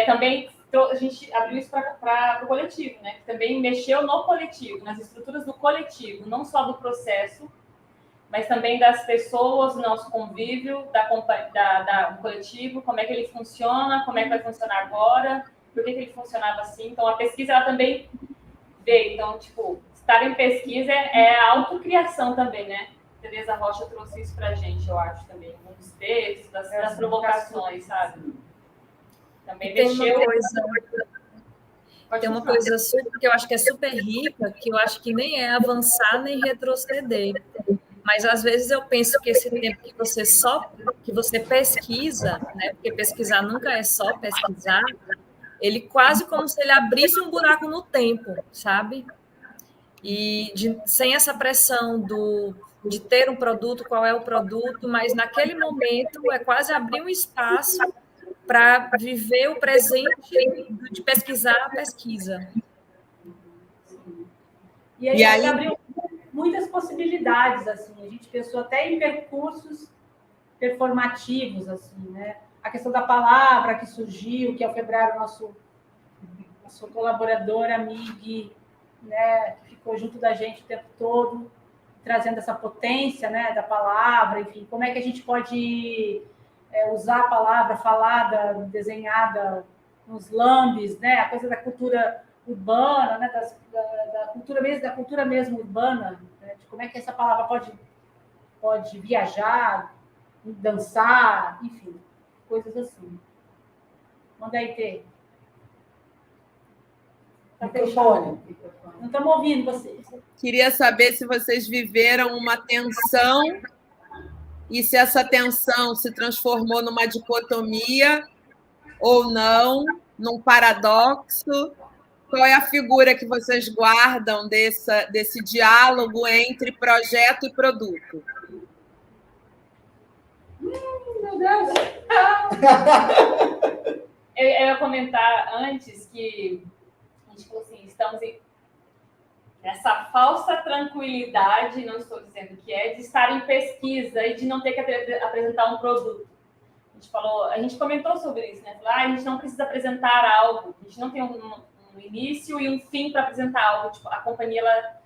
também a gente abriu isso para o coletivo, né, que também mexeu no coletivo, nas estruturas do coletivo, não só do processo, mas também das pessoas, do nosso convívio, do coletivo, como é que ele funciona, como é que vai funcionar agora, por que ele funcionava assim. Então, a pesquisa, ela também veio. Então, tipo, estar em pesquisa é autocriação também, né? Tereza Rocha trouxe isso pra gente, eu acho, também. Um dos textos, das provocações, sabe? Também mexeu... Tem uma coisa super, que eu acho que é super rica, que eu acho que nem é avançar nem retroceder. Mas, às vezes, eu penso que esse tempo que você pesquisa, né? Porque pesquisar nunca é só pesquisar, ele quase como se ele abrisse um buraco no tempo, sabe? E sem essa pressão de ter um produto, qual é o produto, mas naquele momento é quase abrir um espaço para viver o presente de pesquisar a pesquisa. E aí abriu muitas possibilidades, assim, a gente pensou até em percursos performativos, assim, né? A questão da palavra que surgiu, que é o Febrário, nosso colaborador, amigo, né, que ficou junto da gente o tempo todo, trazendo essa potência, né, da palavra, enfim, como é que a gente pode usar a palavra falada, desenhada nos lambes, né, a coisa da cultura urbana, né, da cultura mesmo urbana, né, de como é que essa palavra pode viajar, dançar, enfim, coisas assim. Manda aí, Tê. Microfone. Não estamos ouvindo vocês. Queria saber se vocês viveram uma tensão e se essa tensão se transformou numa dicotomia ou não, num paradoxo. Qual é a figura que vocês guardam desse diálogo entre projeto e produto? Meu Deus! Eu ia comentar antes que a gente falou assim, estamos nessa falsa tranquilidade, não estou dizendo que é, de estar em pesquisa e de não ter que apresentar um produto. A gente comentou sobre isso, né? A gente não precisa apresentar algo, a gente não tem um início e um fim para apresentar algo. Tipo, a companhia, ela,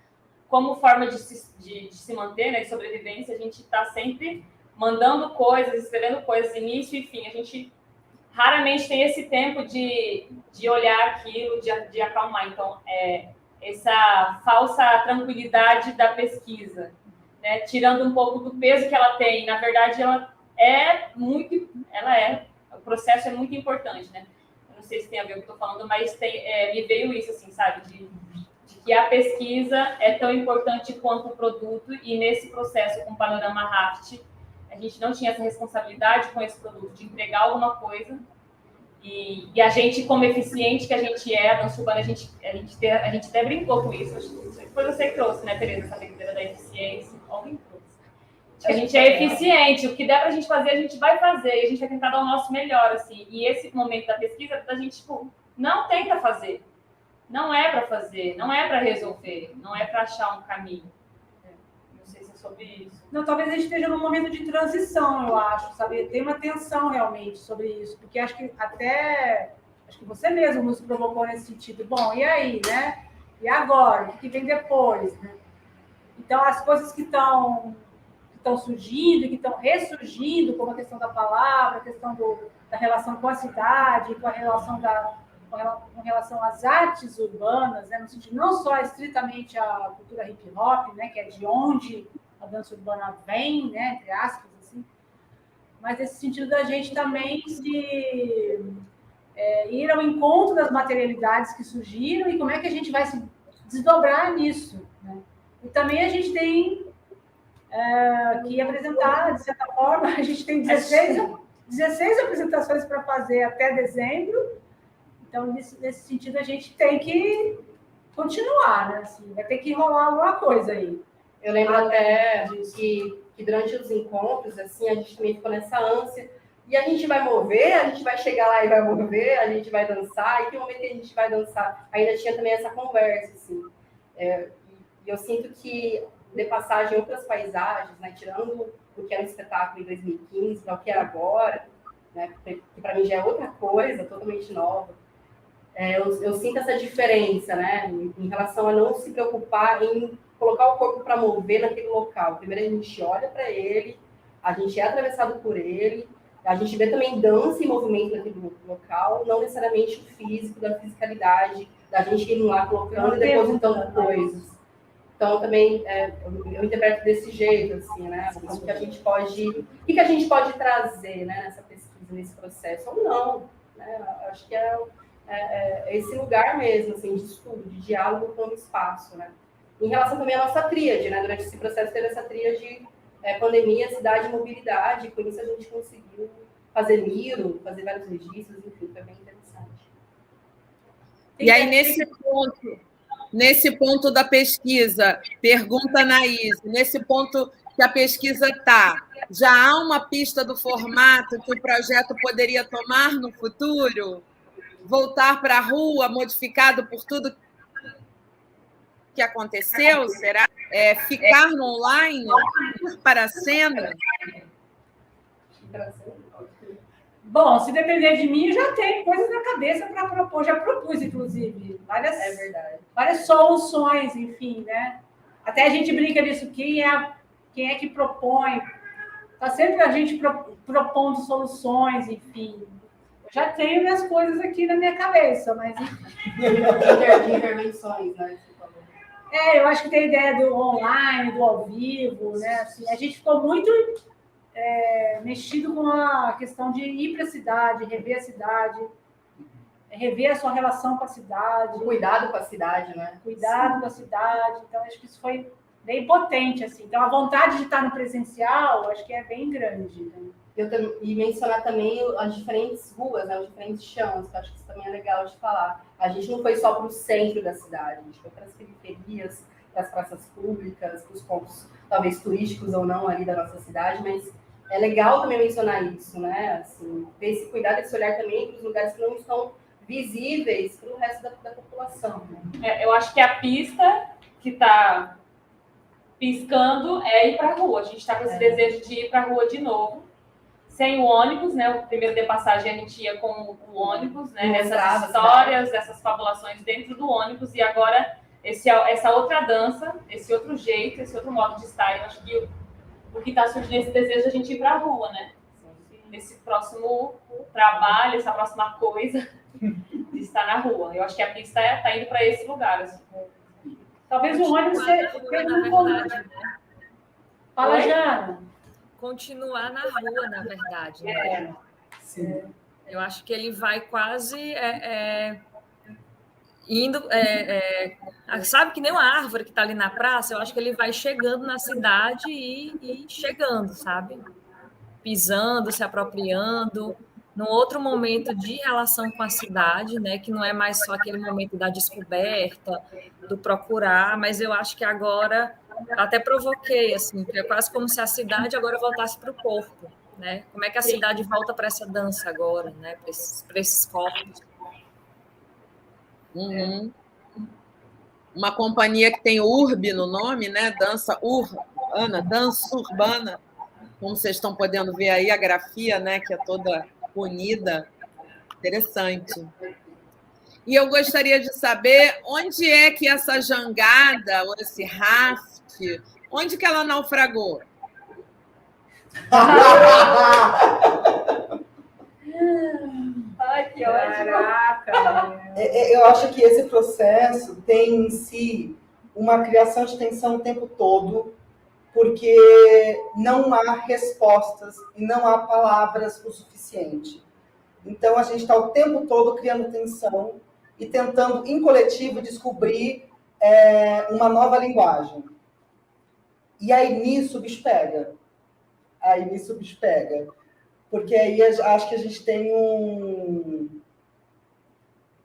como forma de se manter, né, de sobrevivência, a gente está sempre mandando coisas, escrevendo coisas, início e fim. A gente raramente tem esse tempo de olhar aquilo, de acalmar. Então, essa falsa tranquilidade da pesquisa, né, tirando um pouco do peso que ela tem. Na verdade, o processo é muito importante, né? Eu não sei se tem a ver com o que eu estou falando, mas me veio isso, assim, sabe? De que a pesquisa é tão importante quanto o produto, e nesse processo com o Panorama Raft, a gente não tinha essa responsabilidade com esse produto de entregar alguma coisa, e a gente, como eficiente que a gente é, a dança urbana, a gente até brincou com isso. Foi você que trouxe, né, Tereza, essa brincadeira da eficiência. Alguém trouxe. A gente é eficiente, o que der pra gente fazer, a gente vai fazer, e a gente vai tentar dar o nosso melhor, assim. E esse momento da pesquisa, a gente, tipo, não tenta fazer. Não é para fazer, não é para resolver, não é para achar um caminho. Não sei se é sobre isso. Não, talvez a gente esteja num momento de transição, eu acho, sabe? Tem uma tensão realmente sobre isso, porque acho que você mesmo nos provocou nesse sentido. Bom, e aí, né? E agora? O que vem depois, né? Então, as coisas que estão surgindo, que estão ressurgindo, como a questão da palavra, a questão da relação com a cidade, com a relação com relação às artes urbanas, né, no sentido não só estritamente a cultura hip hop, né, que é de onde a dança urbana vem, né, entre aspas, assim, mas nesse sentido da gente também ir ao encontro das materialidades que surgiram e como é que a gente vai se desdobrar nisso, né? E também a gente tem que apresentar, de certa forma, a gente tem 16 apresentações para fazer até dezembro. Então, nesse sentido, a gente tem que continuar, né? Assim, vai ter que rolar alguma coisa aí. Eu lembro até que durante os encontros, assim, a gente também ficou nessa ânsia. E a gente vai mover, a gente vai chegar lá e vai mover, a gente vai dançar. E que momento que a gente vai dançar? Ainda tinha também essa conversa, assim. E eu sinto que, de passagem, outras paisagens, né? Tirando o que era um espetáculo em 2015 para o que é agora, né? Que para mim já é outra coisa, totalmente nova. Eu sinto essa diferença, né, em relação a não se preocupar em colocar o corpo para mover naquele local. Primeiro a gente olha para ele, a gente é atravessado por ele, a gente vê também dança e movimento naquele local, não necessariamente o físico, da fisicalidade, da gente indo lá colocando e depositando coisas. Então, também, eu interpreto desse jeito, assim, né, como que a gente pode... O que a gente pode trazer, né, nessa pesquisa, nesse processo, ou não, né, acho que é esse lugar mesmo, assim, de estudo, de diálogo com o espaço, né? Em relação também à nossa tríade, né? Durante esse processo teve essa tríade pandemia, cidade e mobilidade, e com isso a gente conseguiu fazer Miro, fazer vários registros, enfim, foi bem interessante. E aí, nesse ponto da pesquisa, pergunta a Anaís, nesse ponto que a pesquisa está, já há uma pista do formato que o projeto poderia tomar no futuro? Voltar para a rua, modificado por tudo que aconteceu? Será? Ficar no online? Ir para a cena? Bom, se depender de mim, eu já tenho coisas na cabeça para propor. Já propus, inclusive, várias soluções, enfim, né? Até a gente brinca nisso, quem é que propõe? Está sempre a gente propondo soluções, enfim. Já tenho minhas coisas aqui na minha cabeça, mas... De intervenções, né? Eu acho que tem a ideia do online, do ao vivo, né? Assim, a gente ficou muito mexido com a questão de ir para a cidade, rever a cidade, rever a sua relação com a cidade. Cuidado com a cidade, né? Cuidado com a cidade. Então, acho que isso foi bem potente, assim. Então, a vontade de estar no presencial, acho que é bem grande, né? E mencionar também as diferentes ruas, né, os diferentes chãos, que eu acho que isso também é legal de falar. A gente não foi só para o centro da cidade, a gente foi para as periferias, para as praças públicas, para os pontos talvez turísticos ou não ali da nossa cidade, mas é legal também mencionar isso, né? Assim, ter esse cuidado, esse olhar também para os lugares que não estão visíveis para o resto da população. Né? Eu acho que a pista que está piscando é ir para a rua. A gente está com esse desejo de ir para a rua de novo, sem o ônibus, né? O primeiro de passagem a gente ia com o ônibus, né? Essas histórias, essas fabulações dentro do ônibus, e agora essa outra dança, esse outro jeito, esse outro modo de estar. Eu acho que o que está surgindo esse desejo de a gente ir para a rua, né? Esse próximo trabalho, essa próxima coisa de estar na rua. Eu acho que a pista está indo para esse lugar. Assim. Talvez o ônibus seja um verdade, né? Fala, Jana. Continuar na rua, na verdade. Né? Sim. Eu acho que ele vai quase indo... sabe que nem uma árvore que está ali na praça? Eu acho que ele vai chegando na cidade e chegando, sabe? Pisando, se apropriando, num outro momento de relação com a cidade, né? Que não é mais só aquele momento da descoberta, do procurar, mas eu acho que agora, até provoquei, assim, que é quase como se a cidade agora voltasse para o corpo, né? Como é que a cidade volta para essa dança agora, né? Para esses corpos. Uhum. Uma companhia que tem Urb no nome, né? Dança urbana, como vocês estão podendo ver aí, a grafia, né? Que é toda unida. Interessante. E eu gostaria de saber onde é que essa jangada, ou esse raft, onde que ela naufragou? Ai, que ótimo! Caraca! Eu acho que esse processo tem em si uma criação de tensão o tempo todo, porque não há respostas e não há palavras o suficiente. Então, a gente está o tempo todo criando tensão e tentando, em coletivo, descobrir uma nova linguagem. E aí, nisso, o bicho pega. Porque aí acho que a gente tem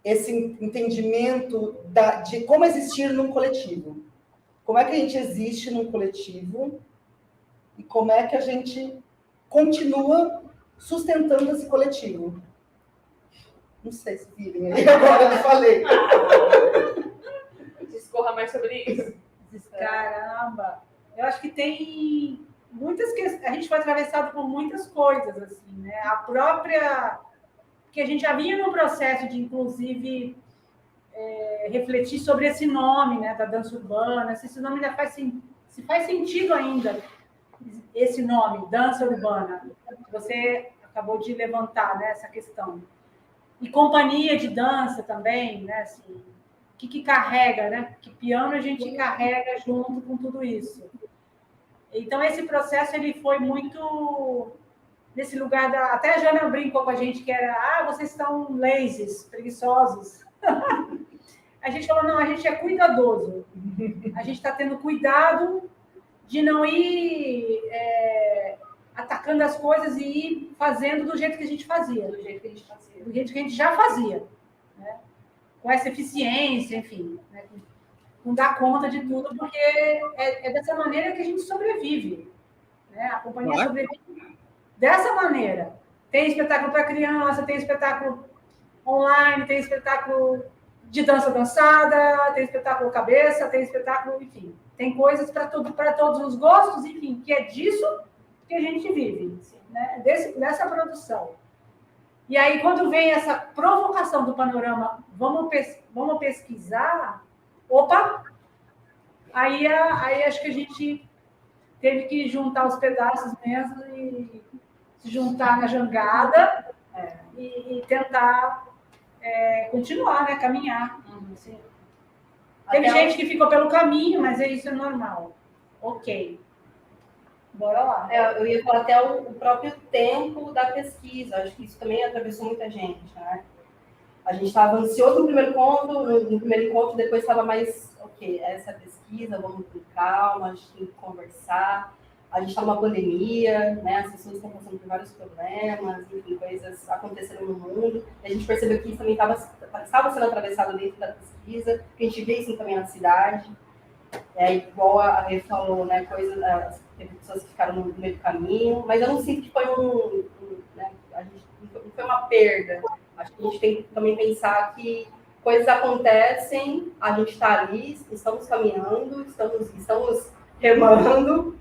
esse entendimento de como existir num coletivo. Como é que a gente existe num coletivo e como é que a gente continua sustentando esse coletivo. Não sei se virem aí, agora eu falei. Discorra mais sobre isso. Caramba! Eu acho que tem muitas questões. A gente foi atravessado por muitas coisas, assim, né? A própria... que a gente já vinha no processo de, inclusive, refletir sobre esse nome, né, da dança urbana, se esse nome ainda faz sentido ainda, esse nome, dança urbana. Você acabou de levantar, né, essa questão. E companhia de dança também, né, assim, o que carrega, né? Que piano a gente carrega junto com tudo isso. Então, esse processo, ele foi muito... nesse lugar da... Até a Jana brincou com a gente que era, vocês estão lazies, preguiçosos. A gente falou, não, a gente é cuidadoso. A gente está tendo cuidado de não ir atacando as coisas e ir fazendo do jeito que a gente fazia. Do jeito que a gente já fazia. Né? Com essa eficiência, enfim. Né? Com dar conta de tudo, porque é dessa maneira que a gente sobrevive. Né? A companhia sobrevive dessa maneira. Tem espetáculo para criança, tem espetáculo online, tem espetáculo de dança dançada, tem espetáculo cabeça, tem espetáculo, enfim. Tem coisas para todos os gostos, enfim, que é disso que a gente vive, né? Dessa produção. E aí, quando vem essa provocação do panorama, vamos pesquisar, opa! Aí acho que a gente teve que juntar os pedaços mesmo e se juntar na jangada e tentar continuar, né? Caminhar. Assim. Teve gente que ficou pelo caminho, mas isso é normal. Ok. Bora lá. Eu ia falar até o próprio tempo da pesquisa. Acho que isso também atravessou muita gente, né? A gente estava ansioso no primeiro encontro, depois estava mais, ok, essa pesquisa, vamos com calma, a gente tem que conversar. A gente está numa pandemia, né? As pessoas estão passando por vários problemas, enfim, coisas acontecendo no mundo. A gente percebeu que isso também estava sendo atravessado dentro da pesquisa, que a gente vê isso também na cidade. Igual a Rê falou, né? Teve pessoas que ficaram no meio do caminho, mas eu não sinto que foi né, não foi uma perda. Acho que a gente tem que também pensar que coisas acontecem, a gente está ali, estamos caminhando, estamos remando,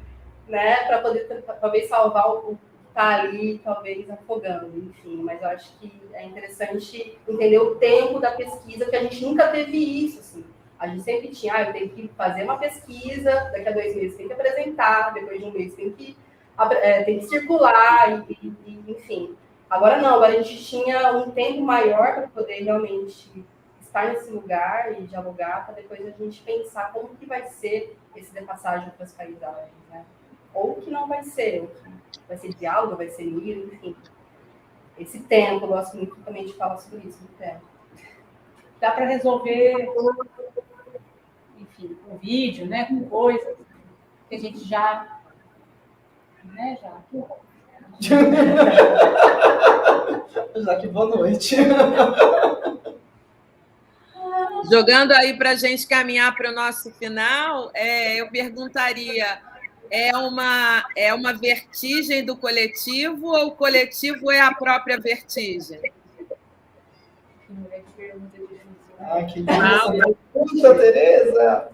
né? Para poder talvez salvar o que está ali, talvez afogando, enfim. Mas eu acho que é interessante entender o tempo da pesquisa, que a gente nunca teve isso, assim. A gente sempre tinha, eu tenho que fazer uma pesquisa, daqui a 2 meses tem que apresentar, depois de 1 mês tem que circular, enfim. Agora não, agora a gente tinha um tempo maior para poder realmente estar nesse lugar e dialogar, para depois a gente pensar como que vai ser esse depassagem para as paisagens, né? Ou que não vai ser, ou que vai ser diálogo, vai ser livro, enfim. Esse tempo, eu gosto muito também de falar sobre isso, do tempo. Dá para resolver, enfim, com vídeo, né, com coisas que a gente já, né, Jaque, boa noite. Jogando aí para a gente caminhar para o nosso final, eu perguntaria, é uma vertigem do coletivo ou o coletivo é a própria vertigem? Que pergunta, Tereza!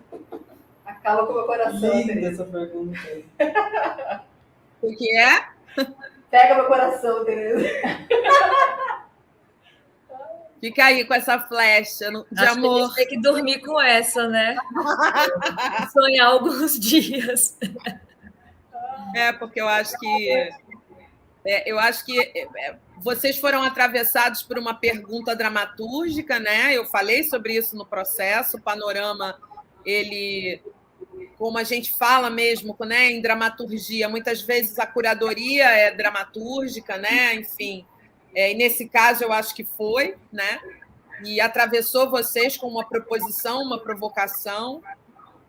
Acaba com o meu coração, Linda Tereza. essa pergunta. O que é? Pega meu coração, Tereza. Fica aí com essa flecha de Acho amor. que a gente tem que dormir com essa, né? Sonhar alguns dias. Porque eu acho que vocês foram atravessados por uma pergunta dramatúrgica, né? Eu falei sobre isso no processo. O Panorama, como a gente fala mesmo, né, em dramaturgia, muitas vezes a curadoria é dramatúrgica, né? Enfim, e nesse caso eu acho que foi, né? E atravessou vocês com uma proposição, uma provocação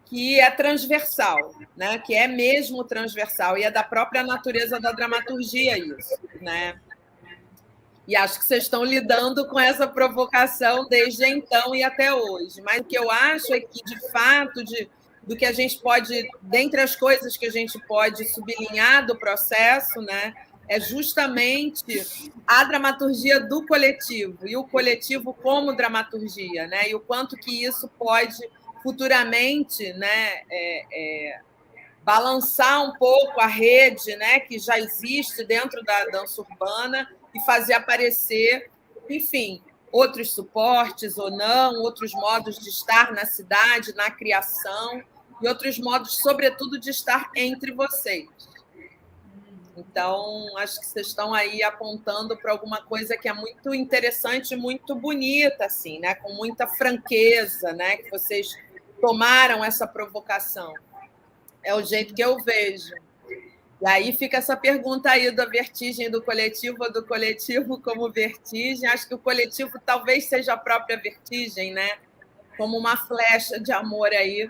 que é transversal, né? Que é mesmo transversal, e é da própria natureza da dramaturgia isso, né? E acho que vocês estão lidando com essa provocação desde então e até hoje. Mas o que eu acho é que, de fato, do que a gente pode, dentre as coisas que a gente pode sublinhar do processo, né, é justamente a dramaturgia do coletivo, e o coletivo como dramaturgia, né? E o quanto que isso pode futuramente, né, balançar um pouco a rede, né, que já existe dentro da dança urbana e fazer aparecer, enfim, outros suportes ou não, outros modos de estar na cidade, na criação, e outros modos, sobretudo, de estar entre vocês. Então, acho que vocês estão aí apontando para alguma coisa que é muito interessante, muito bonita, assim, né, com muita franqueza, né, que vocês tomaram essa provocação. É o jeito que eu vejo. E aí fica essa pergunta aí da vertigem do coletivo ou do coletivo como vertigem. Acho que o coletivo talvez seja a própria vertigem, né? Como uma flecha de amor aí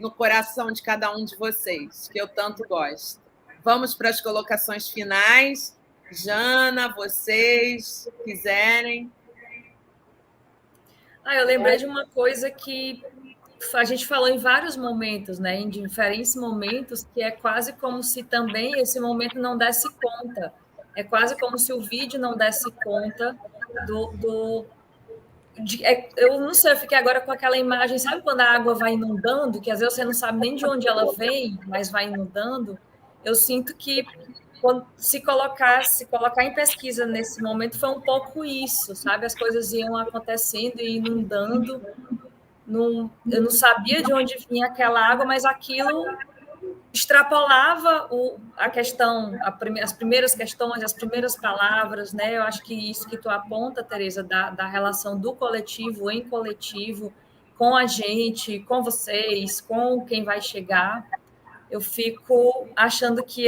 no coração de cada um de vocês, que eu tanto gosto. Vamos para as colocações finais. Jana, vocês quiserem. Eu lembrei de uma coisa que a gente falou em vários momentos, né, em diferentes momentos, que é quase como se também esse momento não desse conta. É quase como se o vídeo não desse conta eu não sei, eu fiquei agora com aquela imagem, sabe quando a água vai inundando, que às vezes você não sabe nem de onde ela vem, mas vai inundando? Eu sinto que se colocar em pesquisa nesse momento foi um pouco isso, sabe? As coisas iam acontecendo e inundando. Eu não sabia de onde vinha aquela água, mas aquilo extrapolava a questão, as primeiras questões, as primeiras palavras, né? Eu acho que isso que tu aponta, Tereza, da relação do coletivo em coletivo, com a gente, com vocês, com quem vai chegar, eu fico achando que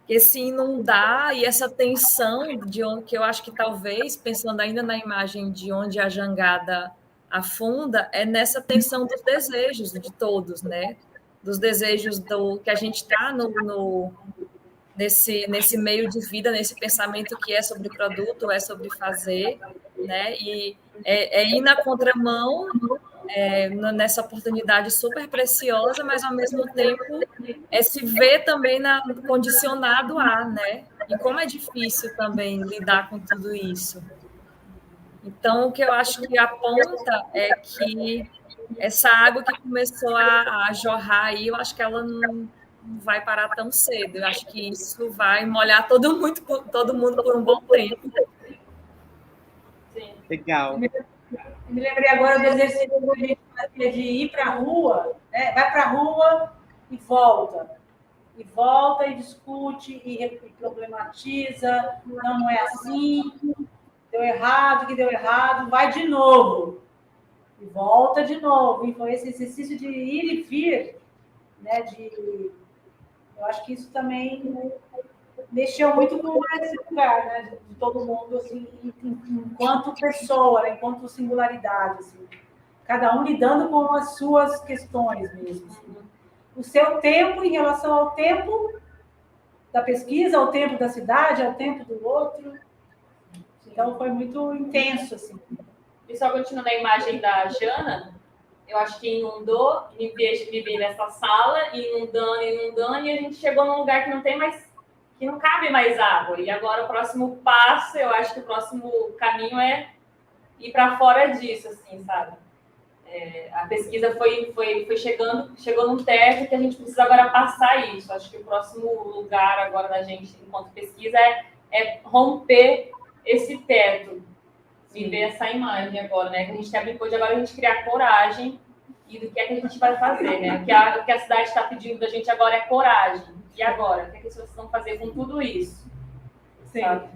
esse inundar e essa tensão que eu acho que talvez, pensando ainda na imagem de onde a jangada afunda, é nessa tensão dos desejos de todos, né? Dos desejos que a gente está nesse meio de vida, nesse pensamento que é sobre produto, é sobre fazer, né? E é ir na contramão nessa oportunidade super preciosa, mas ao mesmo tempo se vê também condicionado a, né? E como é difícil também lidar com tudo isso. Então, o que eu acho que aponta é que essa água que começou a jorrar aí, eu acho que ela não vai parar tão cedo. Eu acho que isso vai molhar todo mundo por um bom tempo. Sim. Legal. Me lembrei agora do exercício que a gente fazia de ir para a rua, né? Vai para a rua e volta. E volta e discute e problematiza. Não é assim. Deu errado, que deu errado. Vai de novo. E volta de novo. Então, esse exercício de ir e vir, né? Eu acho que isso também mexeu muito com esse lugar, né? De todo mundo, assim, enquanto pessoa, né? Enquanto singularidade, assim. Cada um lidando com as suas questões mesmo. Assim. O seu tempo em relação ao tempo da pesquisa, ao tempo da cidade, ao tempo do outro. Então, foi muito intenso, assim. E só continuando a imagem da Jana, eu acho que inundou, em vez de viver nessa sala, inundando, e a gente chegou num lugar que não tem mais, que não cabe mais água. E agora o próximo passo, eu acho que o próximo caminho é ir para fora disso, assim, sabe? A pesquisa chegou num teto que a gente precisa agora passar isso. Acho que o próximo lugar agora da gente, enquanto pesquisa, é romper esse teto. E ver essa imagem agora, né? Que a gente aplicou de agora a gente criar coragem e do que é que a gente vai fazer, né? O que a cidade está pedindo da gente agora é coragem. E agora? O que é que vocês vão fazer com tudo isso? Sim. Sabe?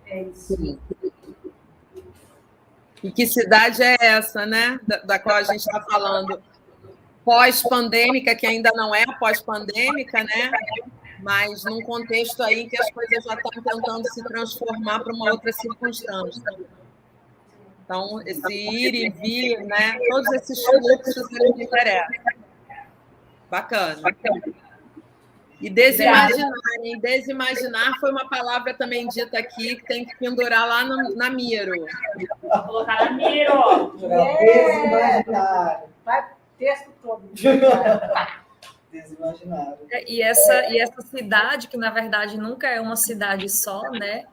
É isso. Sim. E que cidade é essa, né? Da qual a gente está falando pós-pandêmica, que ainda não é pós-pandêmica, né? Mas num contexto aí em que as coisas já estão tentando se transformar para uma outra circunstância. Então, esse ir e vir, né? Todos esses fluxos me interessam. Bacana. E desimaginar foi uma palavra também dita aqui que tem que pendurar lá na Miro. Vou colocar na Miro. Desimaginar. Vai texto todo. Desimaginar. E essa cidade, que na verdade nunca é uma cidade só, né?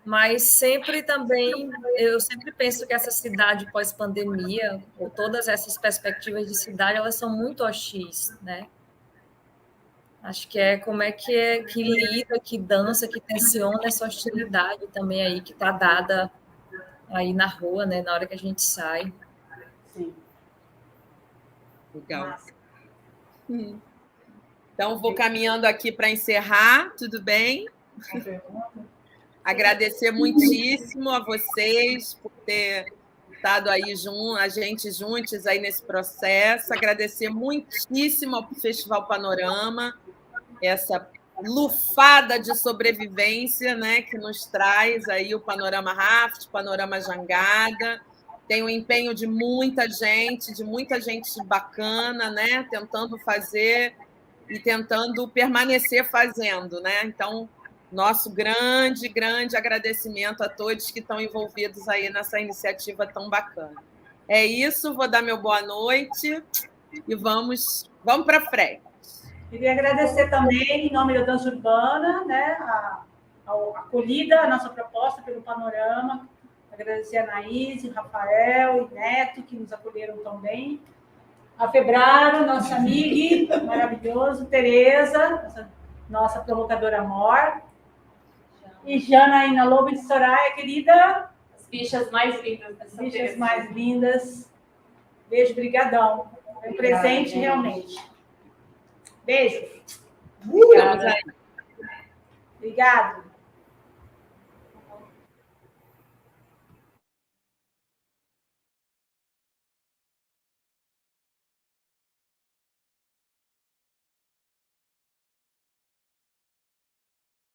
Mas eu sempre penso que essa cidade pós-pandemia, ou todas essas perspectivas de cidade, elas são muito hostis, né? Acho que como que lida, que dança, que tensiona essa hostilidade também aí que está dada aí na rua, né? Na hora que a gente sai. Sim. Legal. Então, vou caminhando aqui para encerrar, tudo bem? Agradecer muitíssimo a vocês por ter estado aí a gente juntos aí nesse processo. Agradecer muitíssimo ao Festival Panorama, essa lufada de sobrevivência, né, que nos traz aí o Panorama Raft, Panorama Jangada. Tem o empenho de muita gente bacana, né, tentando fazer e tentando permanecer fazendo, né? Então, nosso grande, grande agradecimento a todos que estão envolvidos aí nessa iniciativa tão bacana. É isso, vou dar meu boa noite e vamos para frente. Queria agradecer também, em nome da Dança Urbana, né, a acolhida, a nossa proposta pelo Panorama. Agradecer a Anaís, o Rafael e Neto, que nos acolheram tão bem. A Febraro, nossa amiga, maravilhoso. Tereza, nossa provocadora mor. E Janaína Lobo de Soraya, querida. As bichas mais lindas. As bichas mais lindas. Beijo, brigadão. É um presente, realmente. Beijo. Obrigada. Obrigado.